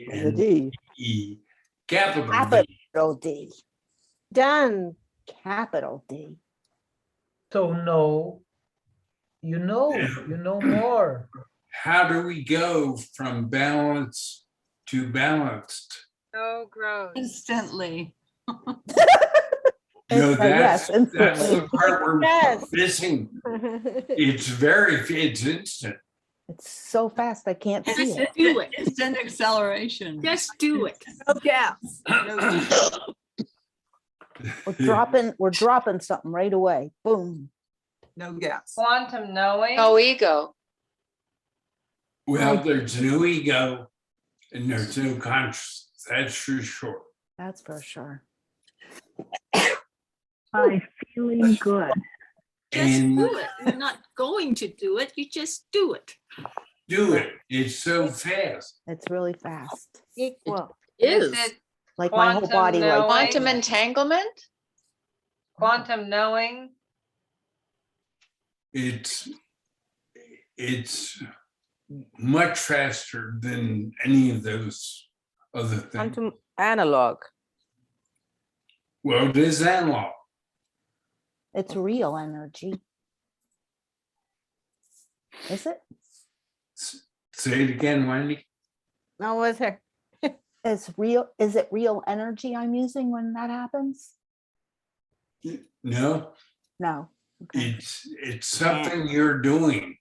B-A-L-A-N-E, capital D. Capital D. Done. Capital D. So no, you know more. How do we go from balance to balanced? No grows. Instantly. No, Yes, that's instantly. the part we're Yes. missing. It's instant. It's so fast, I can't see Just it. do it. Instant acceleration. Just do it. No gaps. No We're dropping something right away. Boom. No gaps. Quantum knowing. No ego. Well, there's no ego and there's no conscious. That's for sure. That's for sure. By feeling good. Just And do it. You're not going to do it. You just do it. do it. It's so fast. It's really fast. Equal. Is it Like my whole Quantum body like knowing. Quantum entanglement? quantum knowing? It's much faster than any of those other things. Quantum analog. Well, it is analog. it's real energy. Is it? Say it again, Wendy. No, was her. It's real. Is it real energy I'm using when that happens? No, No. it's something you're doing.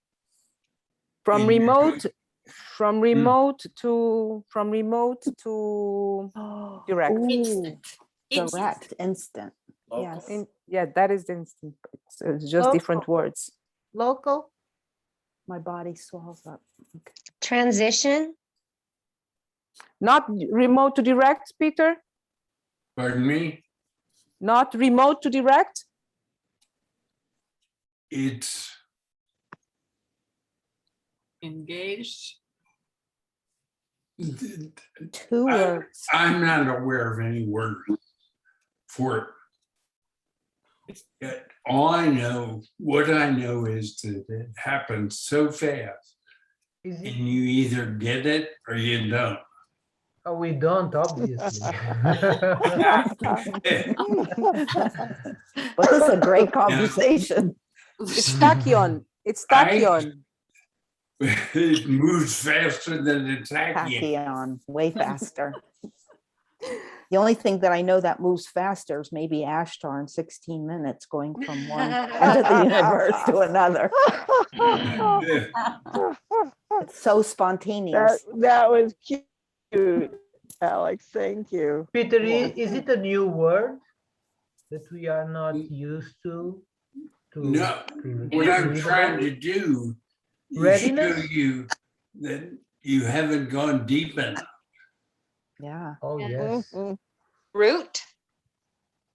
From in your remote, dream. from remote to direct. Ooh, Instant. direct, instant. Local. Yes. Yeah, that is the instant. It's just different words. Local. My body swells up. Okay. Transition? Not remote to direct, Peter? Pardon me? Not remote to direct? It's Engaged. Two words. I'm not aware of any word for it. Yet all I know, what I know is that it happens so fast Is and it? you either get it or you don't. Oh, we don't, obviously. But this is a great conversation. It's tachyon. It's tachyon. It moves faster than the tachyon. Tachyon, way faster. The only thing that I know that moves faster is maybe Ashtar in 16 minutes going from one end of the universe to another. It's so spontaneous. That was cute, Alex. Thank you. Peter, is it a new word that we are not used to? No, to what I'm read trying about? to do is show Readiness? you that you haven't gone deep enough. Yeah. Oh, Yeah. yes. Root.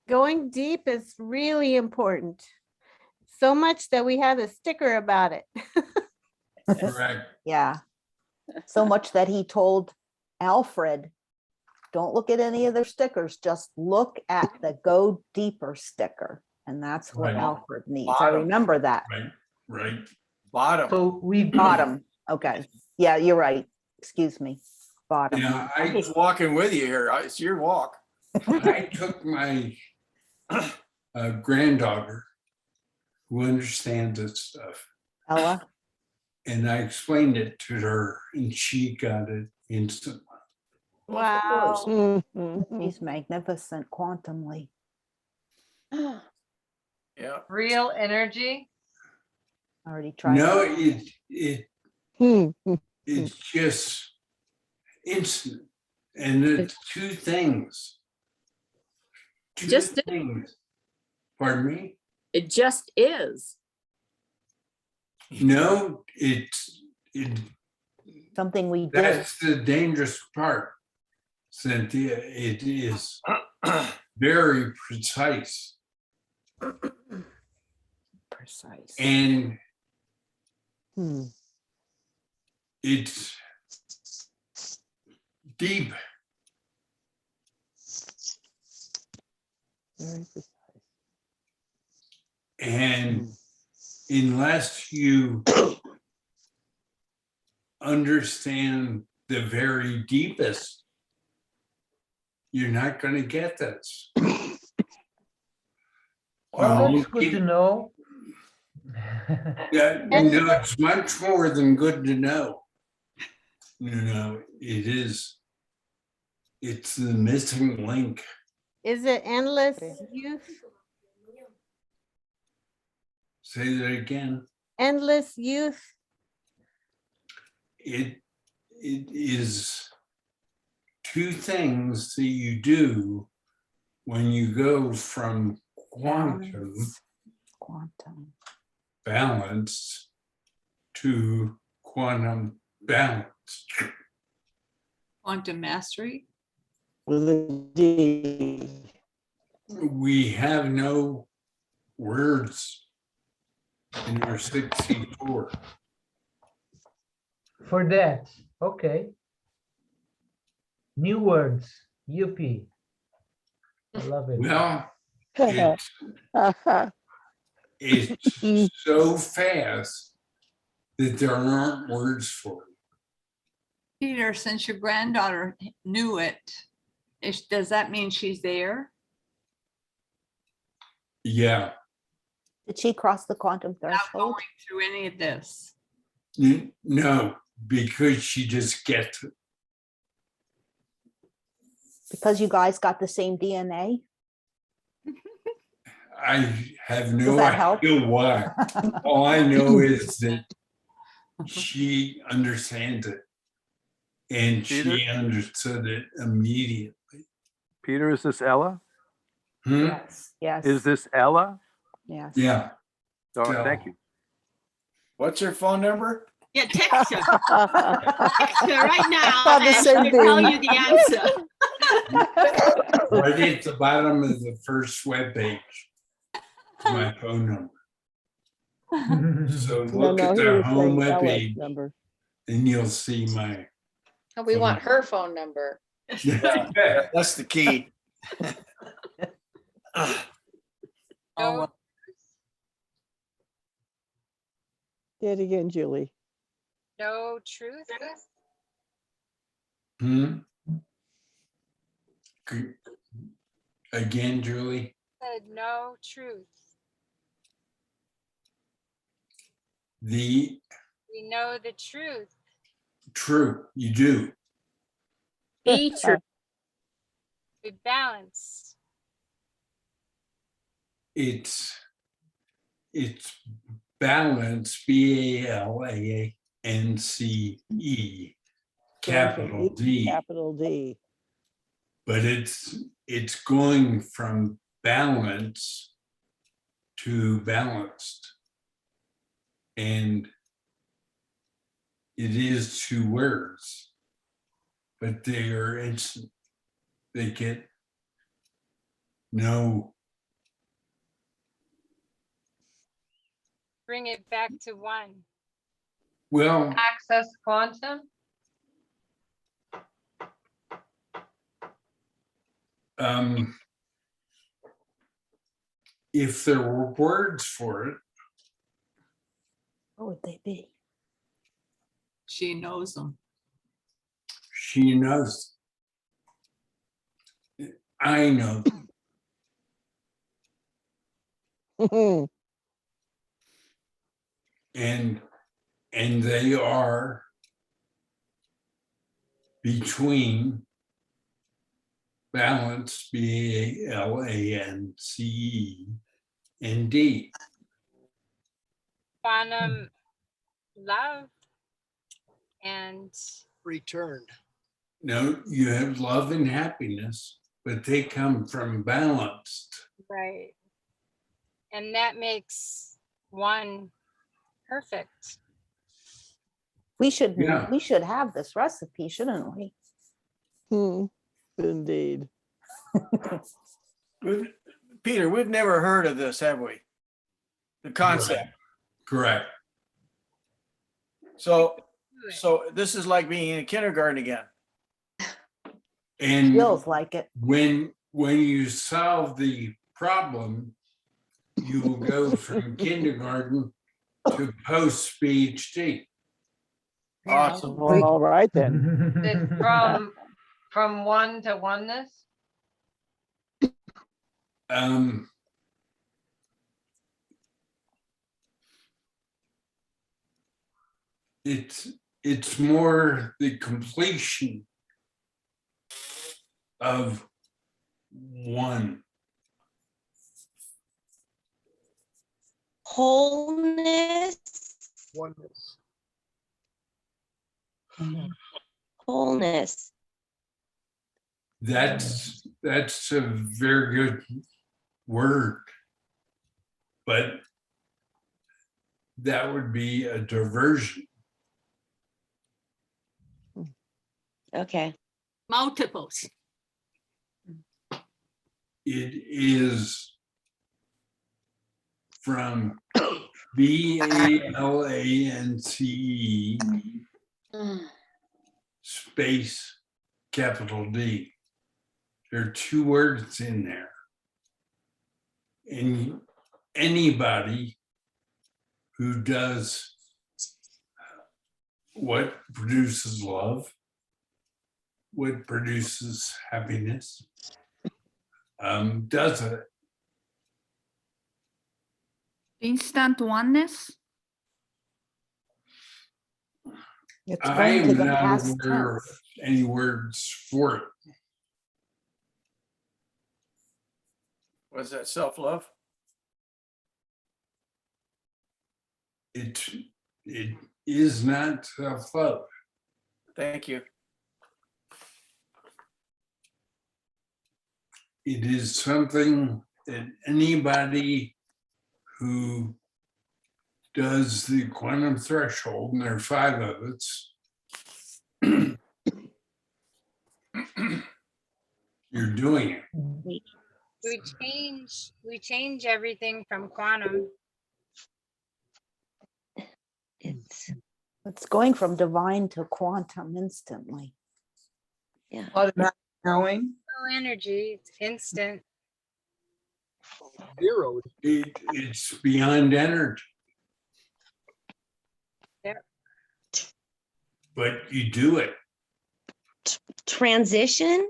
Going deep is really important. So much that we have a sticker about it. Correct. Yeah. So much that he told Alfred, don't look at any of their stickers, just look at the go deeper sticker. And that's what Right. Alfred needs. I Bottom. remember that. Right, right. Bottom. So we Bottom. Okay. Yeah, you're right. Excuse me. Bottom. Yeah, I was walking with you here. It's your walk. I took my granddaughter who understands this stuff, Ella. and I explained it to her and she got it instantly. Wow. He's magnificent quantumly. Yeah. Real energy. Already tried. No, that. it's just instant. And it's two things. Two Just- things. Pardon me? It just is. No, it Something we did. that's the dangerous part, Cynthia. It is very precise. Precise. And it's deep. Very precise. And unless you understand the very deepest, you're not going to get this. Well, that's good to know. Yeah, no, it's much more than good to know. You know, it's the missing link. Is it endless youth? Say that again. Endless youth? It is two things that you do when you go from quantum balance to quantum balance. Quantum mastery. With a D. We have no words in our 64. For that, okay. New words, UP. I love it. Well, it's so fast that there aren't words for it. Peter, since your granddaughter knew it, does that mean she's there? Yeah. Did she cross the quantum Without threshold? going through any of this? No, because she just gets it. Because you guys got the same DNA? I have Does no that help? idea why. All I know is that she understands it. And she Peter? understood it immediately. Peter, is this Ella? Hmm? Yes. Yes. Is this Ella? Yes. Yeah. Oh, Yeah. thank you. What's her phone number? Yeah, text her. Text her right now thought the and same she'll tell thing. you the answer. Right at the bottom of the first webpage, my phone number. So No, look no, at he the was home saying Ella's webpage number. and you'll see my. Oh, we want her phone number. Yeah, that's the key. Oh, well, Say it again, Julie. No truth. Hmm? Again, Julie? Said no truth. The We know the truth. true, you do. Be true. We balance. It's balance, BALANCE, capital D. Capital D. But it's going from balance to balanced. And it is two words, but they are instant. They get no, Bring it back to one. well, Access quantum. if there were words for it, What would they be? She knows them. she knows. I know. And they are between balance, BALANCE, and D. Quantum love and Returned. No, you have love and happiness, but they come from balanced. right. And that makes one perfect. We should Yeah. have this recipe, shouldn't we? Indeed. Peter, we've never heard of this, have we? The concept. Correct. So this is like being in kindergarten again. And Feels like it. when you solve the problem, you will go from kindergarten to post PhD. Awesome. Well, all right then. It's from one to oneness. It's more the completion of one. Wholeness, Oneness. wholeness. That's a very good word, but that would be a diversion. Okay. Multiples. It is from BALANCE space capital D. There are two words in there. And anybody who does what produces love, what produces happiness, does it. Instant oneness. It's I going to am the not past aware of tense. any words for it. Was that self-love? It is not self-love. Thank you. It is something that anybody who does the quantum threshold, and there are 5 of it, you're doing it. We change everything from quantum. It's going from divine to quantum instantly. Yeah. Automatic knowing. No energy, it's instant. Zero. It's beyond energy. Yep. But you do it. Transition?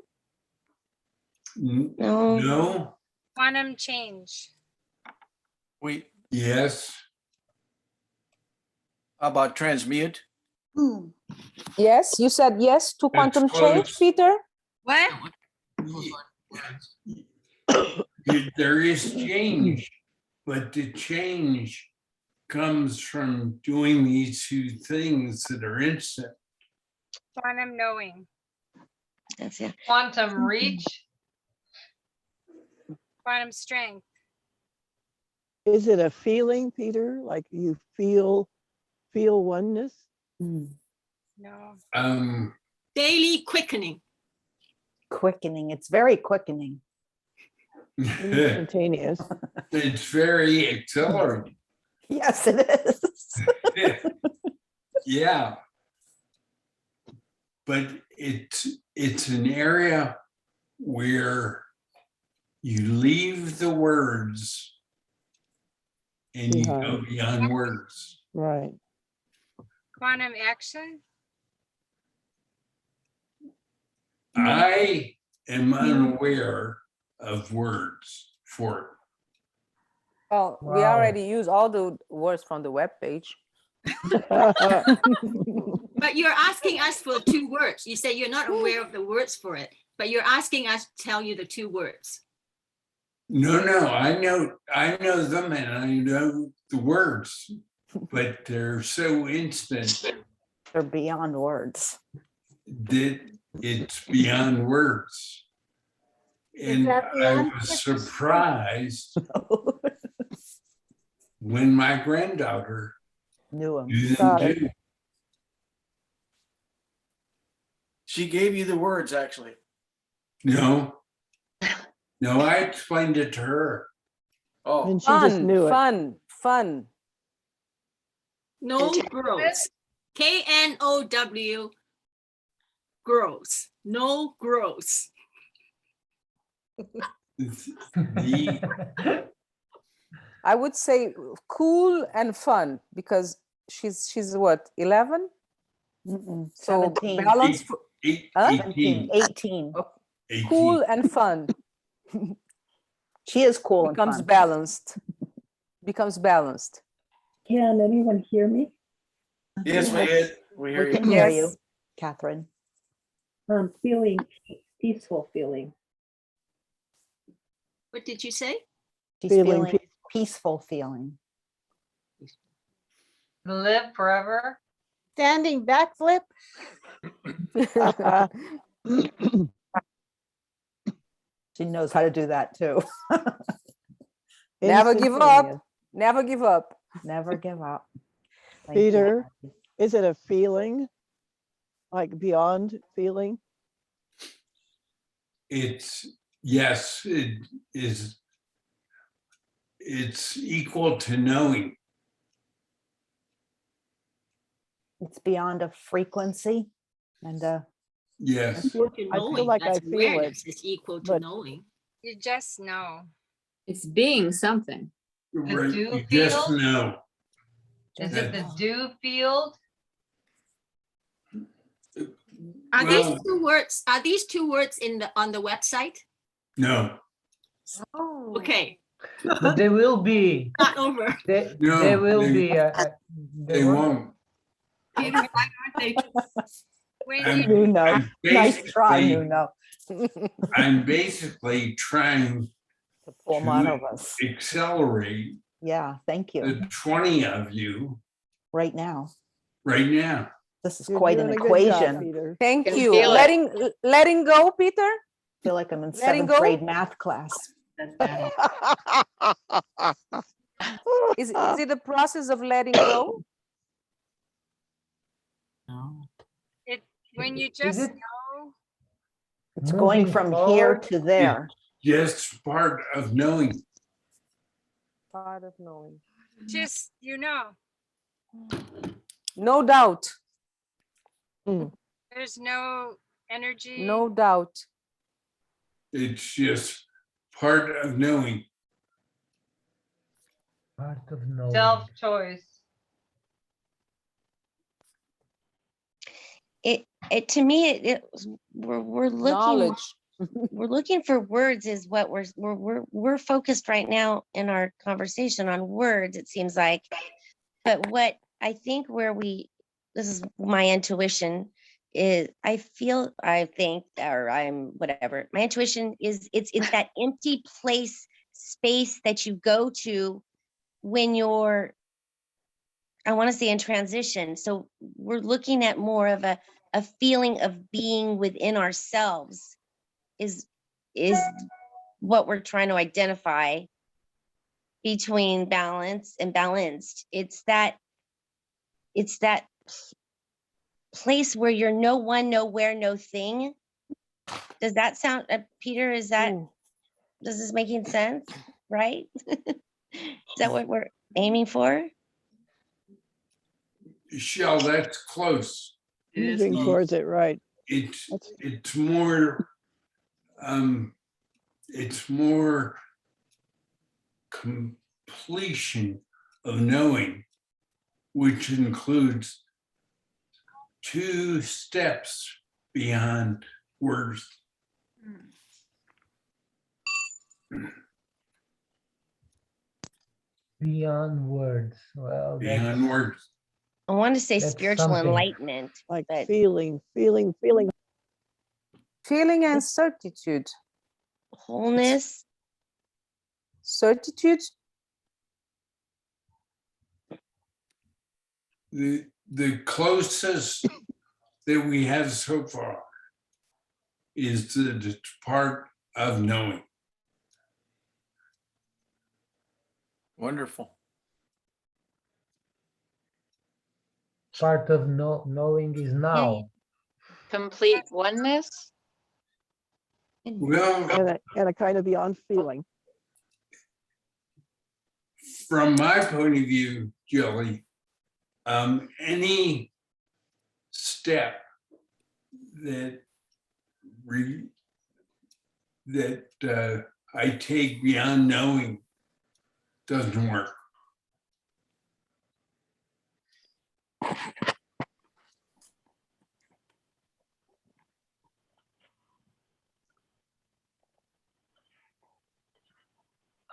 No. No. Quantum change. Yes. How about transmute? Yes, you said yes to quantum change, close. Peter? What? There is change, but the change comes from doing these 2 things that are instant. Quantum knowing. That's it. Quantum reach. Quantum strength. Is it a feeling, Peter? Like you feel oneness? No. Daily quickening. Quickening. It's very quickening. Instantaneous. It's very accelerating. Yes, it is. Yeah. But it's an area where you leave the words and you go beyond words. Right. Quantum action? I am unaware of words for it. Well, we Wow. already use all the words from the webpage. But you're asking us for 2 words. You say you're not aware of the words for it, but you're asking us to tell you the 2 words. No, I know them and I know the words, but they're so instant They're beyond words. that it's beyond words. And that I beyond was picture? surprised when my granddaughter Knew him. knew them Got it. too. She gave you the words, actually. No, I explained it to her. Oh, And she just knew it. Fun. No grows. KNOW grows. No grows. The, I would say cool and fun because she's what, 11? Mm-mm, So 17. balance, Huh? 17, 18. 18. cool and fun She is cool and becomes fun. balanced. Becomes balanced. Can anyone hear me? yes, we hear We you. can hear you, Yes. Catherine. Feeling peaceful feeling. What did you say? She's Feeling feeling peaceful feeling. Live forever. Standing backflip? She knows how to do that too. Never give Instantaneous. up. Never give up. Never give up. Thank you, Peter, Kathy. is it a feeling? Like beyond feeling? Yes, it is. It's equal to knowing. It's beyond a frequency and Yes. To I feel knowing, like I that's feel it, awareness. It's equal to but- knowing. You just know. It's being something. Right, dew you just field? know. Is it the dew field? Are Well, these two words on the website? no, Oh. Okay, But they will be. not over. They No, will they- be. they won't. Peter, why aren't they? When I'm- you, Nuno. I'm Nice try, basically- Nuno. I'm basically trying To pull one to of us. accelerate Yeah, thank you. the 20 of you Right now. right now. This is You're quite an doing a good job, equation. Peter. Thank Can you. feel it. Letting go, Peter. Feel like I'm in Letting 7th go? grade math class. Is it the process of letting go? when you Is just it know, It's going moving from here forward? to there. Just part of knowing. Part of knowing. just, you know, No doubt. there's no energy. No doubt. It's just part of knowing. part of knowing? Self-choice. It to me, we're looking, Knowledge. we're looking for words is what we're focused right now in our conversation on words, it seems like. But what I think this is my intuition is I think, or I'm whatever, my intuition is it's that empty space that you go to when you're, I want to say in transition. So we're looking at more of a feeling of being within ourselves is what we're trying to identify between balance and balanced. It's that place where you're no one, nowhere, no thing. Does that sound, Peter, is that, does this making sense? Right? Is that what we're aiming for? Shell, that's close. Moving towards it, right. It's more completion of knowing, which includes 2 steps beyond words. Beyond words. Well, Beyond words. I want to say That's spiritual something. enlightenment, Like but feeling. Feeling and certitude. wholeness. Certitude. The closest that we have so far is the part of knowing. Wonderful. Part of knowing is now. Complete oneness. Well, And a kind of beyond feeling. from my point of view, Jelly, any step that I take beyond knowing doesn't work.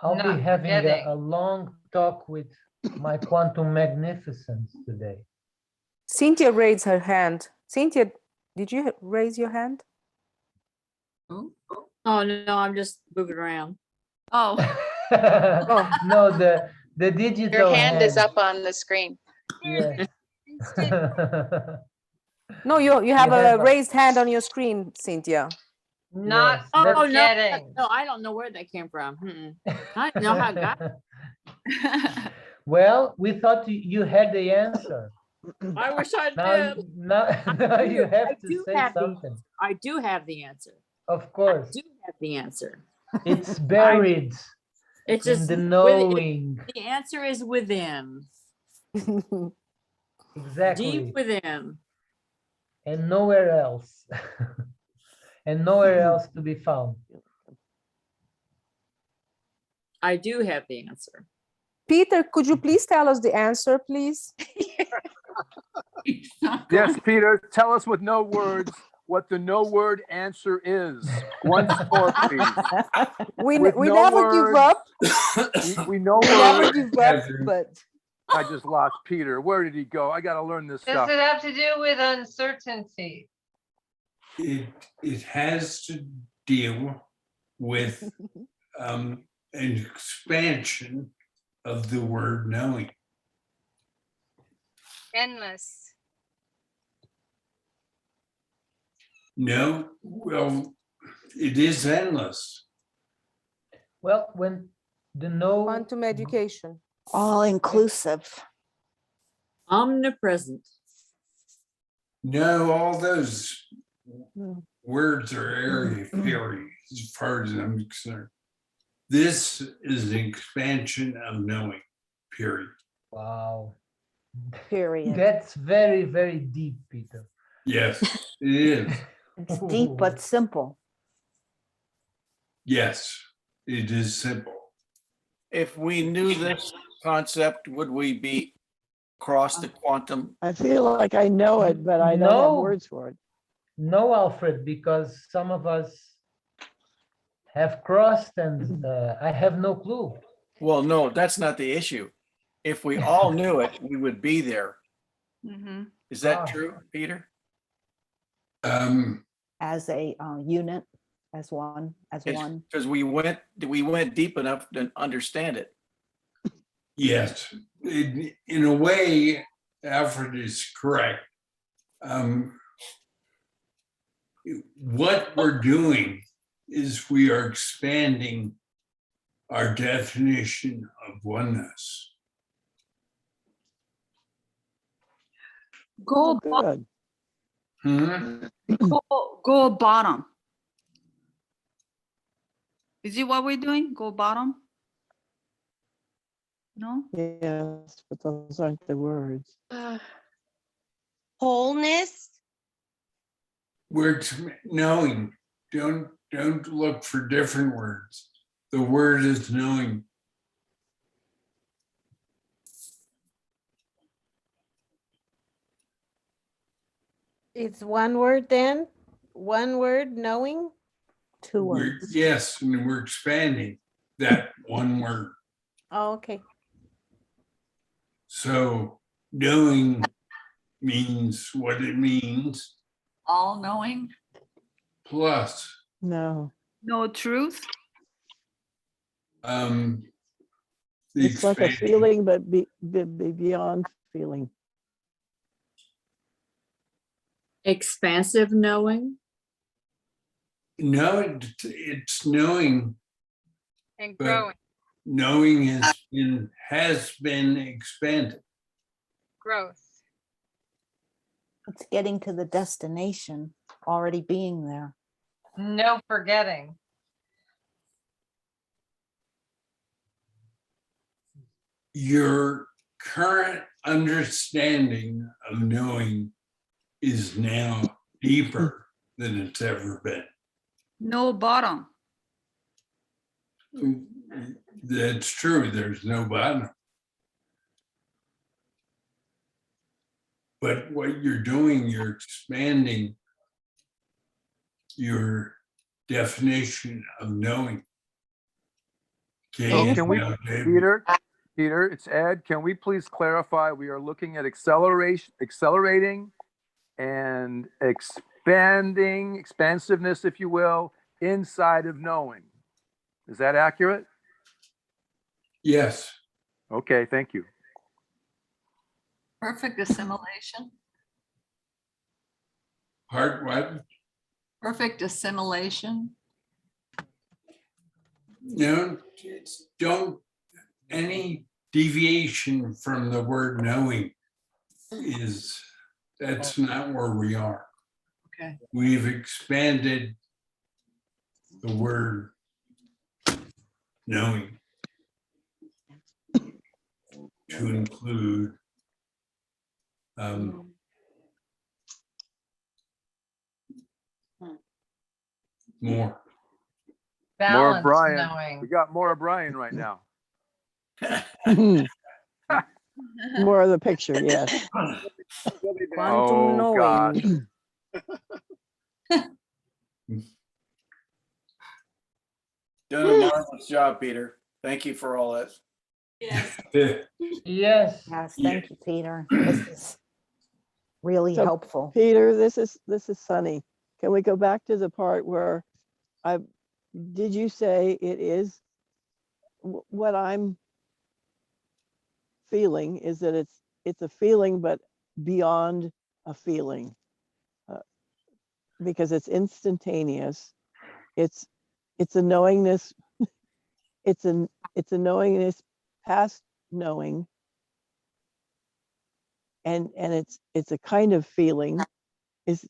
I'll Not be having forgetting. a long talk with my quantum magnificence today. Cynthia raised her hand. Cynthia, did you raise your hand? Oh, no, I'm just moving around. Oh, No, the digital Your hand is up on the screen. Yes. No, you have have a a- raised hand on your screen, Cynthia. Not Yes, Oh, no, forgetting. no, I don't know where that came from. I don't know how I got it. Well, we thought you had the answer. I wish I Now, did. now you have I to do say have the something. I do have the answer. Of I course, do have the answer. it's buried It's in just the knowing. the answer is within, Exactly. deep within. And nowhere else. And nowhere else to be found. I do have the answer. Peter, could you please tell us the answer, please? Yes, Peter, tell us with no words what the no word answer is. Once more, please. We With no never give words. up. We know We never words. give up, but I just lost Peter. Where did he go? I got to learn this Does stuff. it have to do with uncertainty? It has to deal with an expansion of the word knowing. Endless. No, well, it is endless. Well, when the know quantum education. All inclusive. Omnipresent. No, all those words are area theory as far as I'm concerned. This is an expansion of knowing, period. Wow. Period. That's very, very deep, Peter. Yes, it is. It's deep but simple. Yes, it is simple. If we knew this concept, would we be across the quantum? I feel like I know it, but I don't have No. words for it. No, Alfred, because some of us have crossed and I have no clue. Well, no, that's not the issue. If we all knew it, we would be there. mhm. Is that Ah. true, Peter? As a unit, as one. Because we went deep enough to understand it. Yes, in a way, Alfred is correct. What we're doing is we are expanding our definition of oneness. Go Good. Hmm? Go bottom. Is it what we're doing? Go bottom? No? Yes, but those aren't the words. Wholeness, Words knowing. Don't look for different words. The word is knowing. It's one word then? One word, knowing? Two We're, words. yes, and we're expanding that one word. Oh, okay. So knowing means what it means, All knowing. plus No, No truth? the it's like a expansion. feeling, but beyond feeling. Expansive knowing. No, it's knowing, And but growing, knowing has been expanded. growth. It's getting to the destination, already being there. No forgetting. Your current understanding of knowing is now deeper than it's ever been. No bottom. That's true. There's no bottom. But what you're doing, you're expanding your definition of knowing. Okay. So can we, now, David, Peter, it's Ed. Can we please clarify? We are looking at accelerating and expanding, expansiveness, if you will, inside of knowing. Is that accurate? Yes. Okay, thank you. Perfect assimilation. Part what? Perfect assimilation. No, don't, any deviation from the word knowing that's not where we are. Okay. We've expanded the word knowing to include more. More Balance Brian. knowing. We got more of Brian right now. More of the picture, yes. Quantum Oh, knowing. gosh. Done a marvelous job, Peter. Thank you for all that. Yes. Yes, thank you, Peter. This is really So, helpful. Peter, this is Sunny. Can we go back to the part where did you say it is what I'm feeling is that it's a feeling, but beyond a feeling, because it's instantaneous. It's a knowingness. It's a knowingness past knowing, and it's a kind of feeling. Is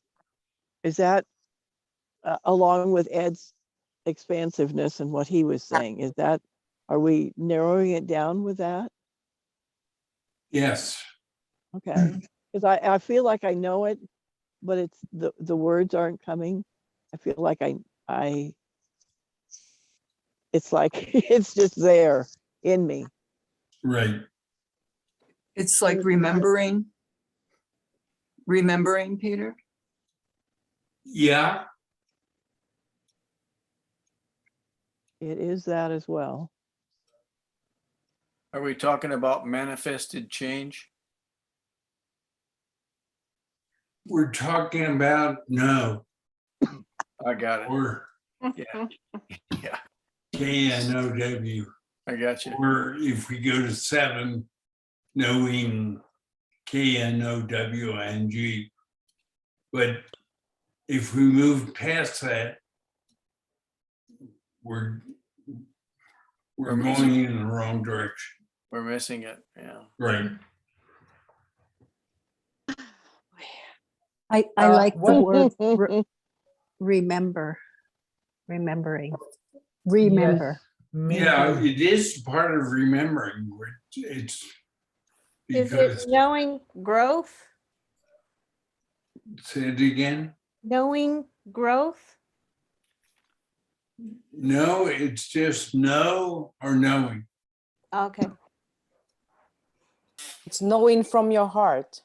that along with Ed's expansiveness and what he was saying? Are we narrowing it down with that? Yes. Okay, because I feel like I know it, but it's the words aren't coming. I feel like it's like it's just there in me. Right. It's like remembering, Peter. Yeah. It is that as well. Are we talking about manifested change? We're talking about no. I got it. Or Yeah. Yeah. KNOW. I got you. Or if we go to 7, knowing KNOWING. But if we move past that, we're going in the wrong direction. We're missing it. Yeah. Right. I like the what- word remember, remembering, remember. Me Yeah, too. it is part of remembering. It's Is because, it knowing growth? say it again. Knowing growth? No, it's just know or knowing. Okay. It's knowing from your heart.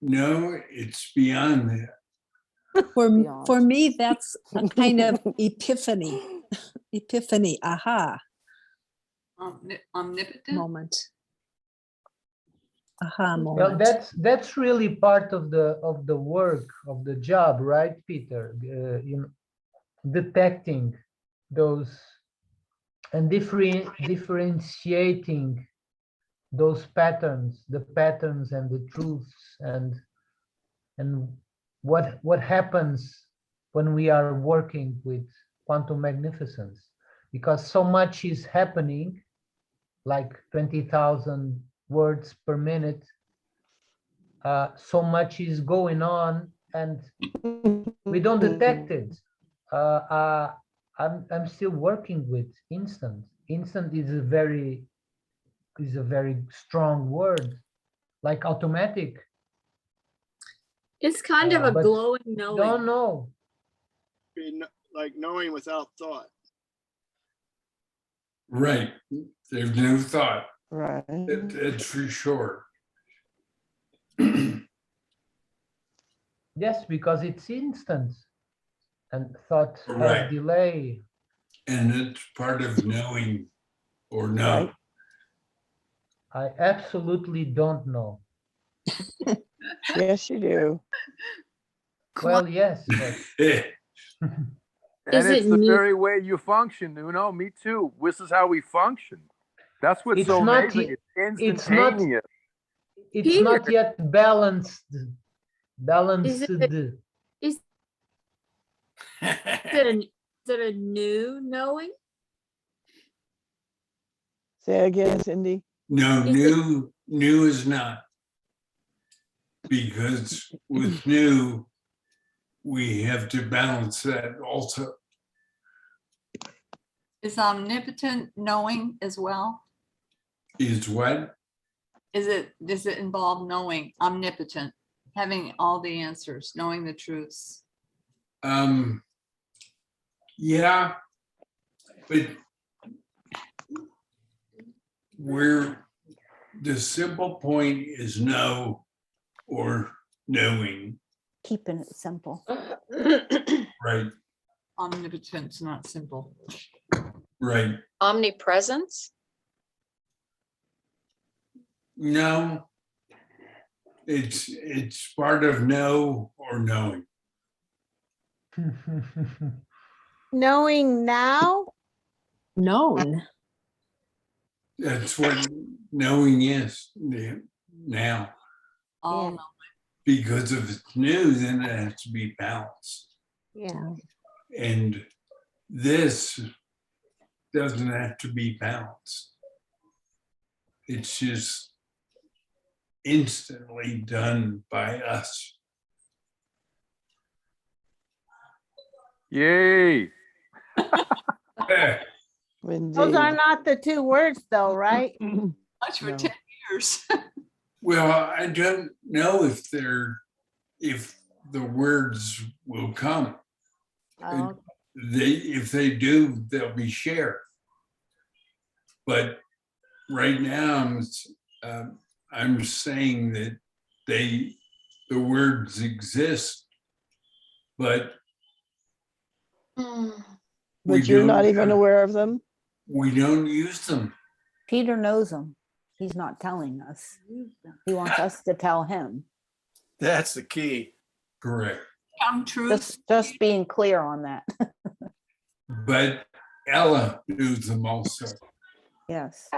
No, it's beyond that. For me, that's a kind of epiphany, epiphany, aha Omnipotent. moment. Aha Well, moment. that's really part of the work of the job, right, Peter? Detecting those and differentiating those patterns, the patterns and the truths, and what happens when we are working with quantum magnificence, because so much is happening, like 20,000 words per minute. So much is going on, and we don't detect it. I'm still working with instant. Instant is a very strong word, like automatic. It's kind of a but glowing knowing. Don't know. Like knowing without thought. Right. There's no thought. Right. It's for sure. Yes, because it's instant, and thought has Right. delay. And it's part of knowing or know. I absolutely don't know. Yes, you do. Well, yes, but And Is it's it the new- very way you function, Nuno. Me too. This is how we function. That's what's It's so not amazing. y- It's it's not- instantaneous. it's Peter. not yet balanced. Balanced. Is it a new knowing? Say again, Cindy. No, Is it- new is not. Because with new, we have to balance that also. Is omnipotent knowing as well? Is what? Does it involve knowing, omnipotent, having all the answers, knowing the truths? Yeah, but the simple point is know or knowing, Keeping it simple. right? Omnipotent's not simple. Right. Omnipresence? No, it's part of know or knowing. Knowing now? Known. That's what knowing is now. All Yeah. Because if it's new, then it has to be balanced. Yeah. And this doesn't have to be balanced. It's just instantly done by us. Yay. Those are not the two words though, right? Much for No. 10 years. Well, I don't know if the words will come. Oh, If they do, they'll be shared. But right now, I'm saying that the words exist, but we But you're not don't even have- aware of them? we don't use them. Peter knows them. He's not telling us. He wants us to tell him. That's the key. Correct. Come true. Just being clear on that. But Ella knows them also. Yes.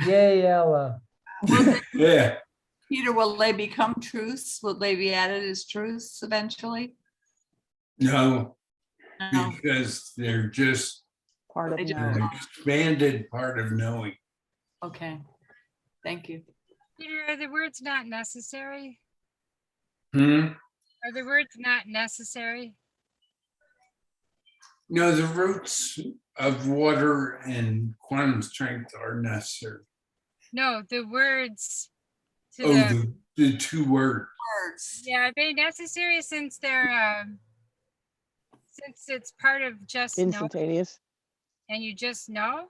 Yay, Ella. Yeah. Peter, will they become truths? Will they be added as truths eventually? No, No. because they're just Part of They just- an knowing. expanded part of knowing. Okay. Thank you. Peter, are the words not necessary? Hmm? Are the words not necessary? No, the roots of water and quantum strength are necessary. No, the words to Oh, the, the two words. yeah, are they necessary since they're, since it's part of just know Instantaneous. and you just know?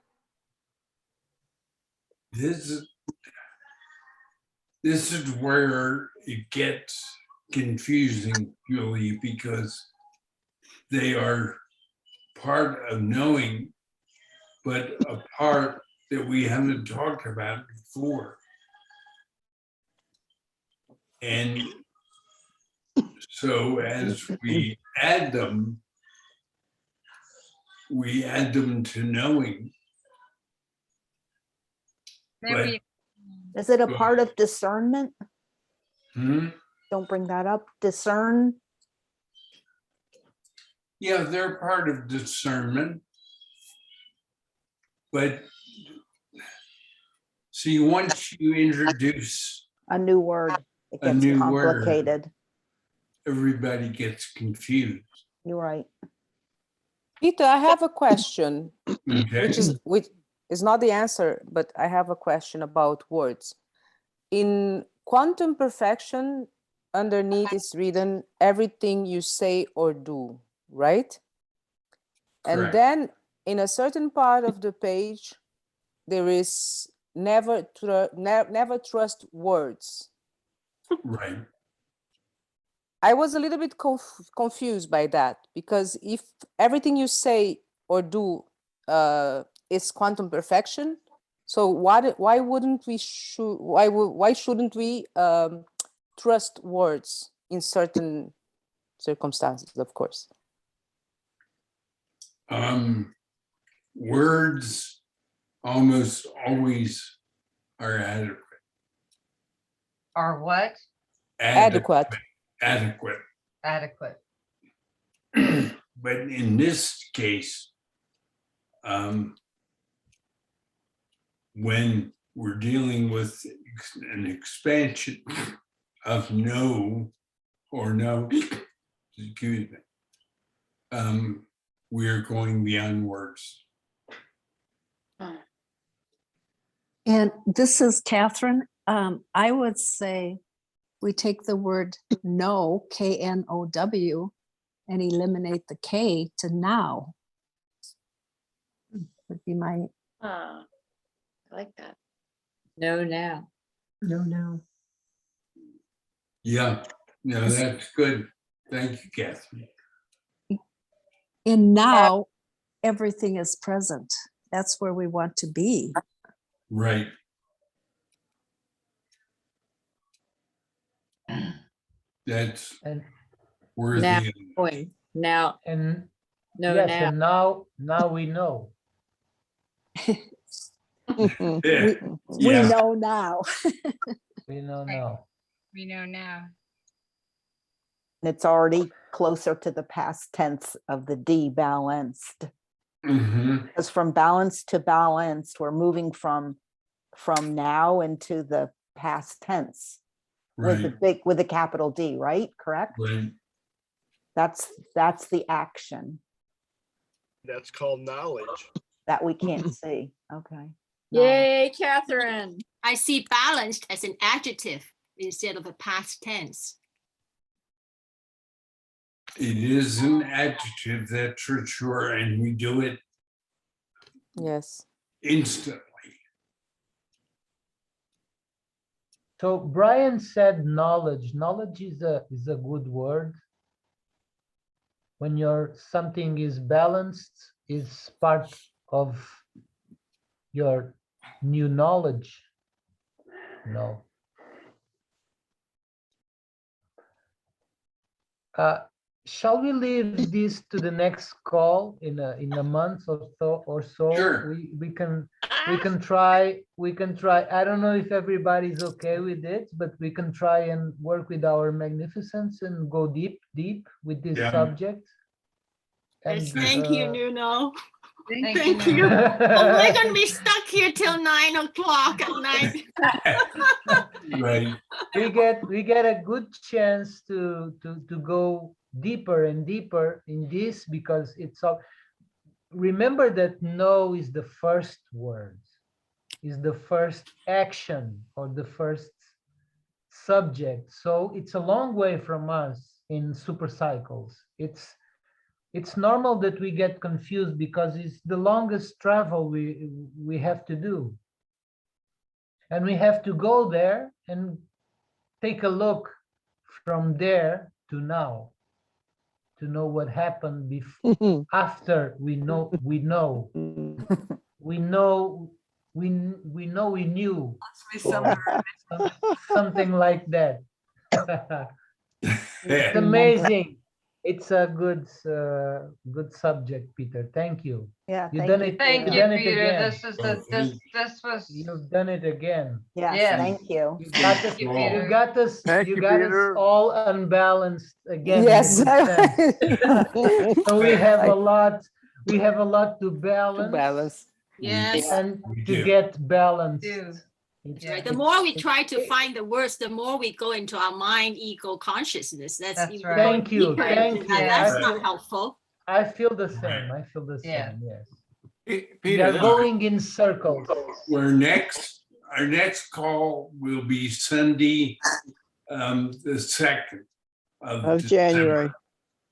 This is where it gets confusing, Julie, because they are part of knowing, but a part that we haven't talked about before. And so as we add them to knowing. Then But we, Is it a part of discernment? hmm? Don't bring that up. Discern. Yeah, they're part of discernment. But see, once you introduce A new word. It a gets new word, complicated. everybody gets confused. You're right. Peter, I have a question, Okay. which is not the answer, but I have a question about words. In quantum perfection, underneath is written everything you say or do, right? And Correct. then in a certain part of the page, there is never trust words. Right. I was a little bit confused by that, because if everything you say or do is quantum perfection, so why wouldn't we why shouldn't we trust words in certain circumstances, of course? Words almost always are adequate. Are what? Adequate. Adequate. Adequate. But in this case, when we're dealing with an expansion of no or no, excuse me, we're going beyond words. And this is Catherine. I would say we take the word know, K-N-O-W, and eliminate the K to now. Would be my I like that. No, now. no, no. Yeah, no, that's good. Thank you, Catherine. In now, everything is present. That's where we want to be. Right. That's And worthy. Now, of- going. Now, and no, yes, now. and now we know. Yeah. We Yeah. know now. We know Right. now. we know now. It's already closer to the past tense of the D, balanced. Mhm. Because from balanced to balanced, we're moving from now into the past tense with Right. with the capital D, right? Correct? Right. That's the action That's called knowledge. that we can't see. Okay. Yay, Catherine. I see balanced as an adjective instead of a past tense. It is an adjective, that's for sure, and we do it Yes. instantly. So Brian said knowledge. Knowledge is a good word. When something is balanced, is part of your new knowledge. No. Shall we leave this to the next call in a month or so? Sure. We can try. I don't know if everybody's okay with it, but we can try and work with our magnificence and go deep with this Yeah. subject. And Yes, thank you, Nuno. Thank you. Oh, we're gonna be stuck here till 9 o'clock at night. Right. We get a good chance to go deeper and deeper in this, because it's all, remember that no is the first word, is the first action or the first subject. So it's a long way from us in super cycles. It's normal that we get confused because it's the longest travel we have to do. And we have to go there and take a look from there to now, to know what happened before, after we know, we knew, something like that. It's amazing. It's a good subject, Peter. Thank you. Yeah, You've thank done you. it. Thank You've you, done it Peter. again. This was, You've done it again. Yes, Yes. thank you. You got us, you, Peter. Thank you you, got us Peter. all unbalanced again. in a Yes. good sense. So we have a lot to balance, Balance. Yes. and We to do. get balanced. Right. The more we try to find the words, the more we go into our mind, ego, consciousness. That's even right. going Thank you, deeper thank into you. that. That's I not feel- helpful. I feel the same. I feel the Yeah. same. Yes. We Peter, are this- going in circles. Our next call will be Sunday, the 2nd Of December. January,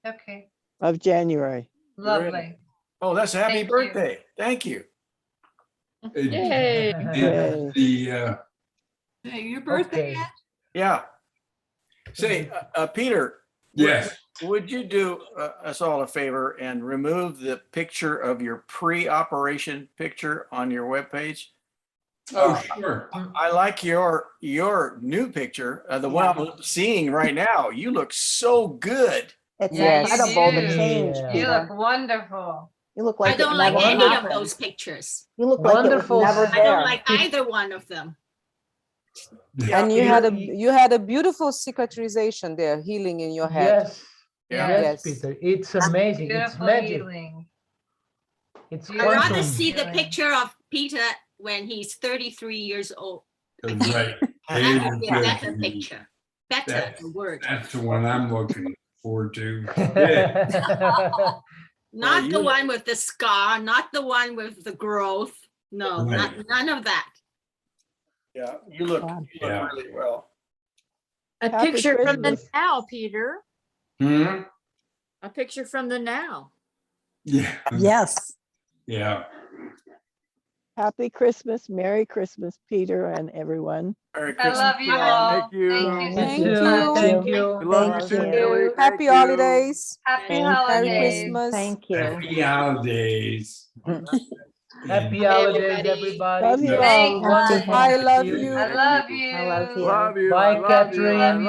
Okay, of January. lovely. oh, that's a happy Thank you. birthday. Thank you. Yay. The, Hey, your birthday Okay. yet? Yeah. Say, Peter. yes, Would you do us all a favor and remove the picture of your pre-operation picture on your webpage? oh, sure. I like your new picture, the one I'm seeing right now. You look so good. It's Yeah, you incredible do. the change, Yeah. You Peter. look wonderful. You look I like it don't like never any of happened. those pictures. You look like it was Wonderful. never I don't there. like either one of them. And you Peter, had a beautiful cicatrization there, healing in your head. Yes. Yeah. Yes, Yes. Peter. It's amazing. It's Beautiful magic. healing. It's I'd rather quantum. see the Healing. picture of Peter when he's 33 years old. That's right. That would be a Peter better Griffin. picture. Better, That's- the word. That's the one I'm looking forward to. Yeah. Not the you- one with the scar, not the one with the growth. No, Right. none of that. Yeah, you look Yeah. really well. A Happy picture from the Christmas. now, Peter. Hmm? A picture from the now. Yeah. Yes. Yeah. Happy Christmas, Merry Christmas, Peter and everyone. Merry I Christmas. love you Bye. all. Thank you. Thank you. Thank You you. too. Thank you. We love you Thank too, you. Julie. Thank Happy you. holidays. Happy Merry Merry holidays. Christmas. Thank you. Happy holidays. Happy And holidays, everybody. everybody. Love you It's Thank all. wonderful I to love see you. I love you. I love you. Love you. Bye, I love you. I Catherine. love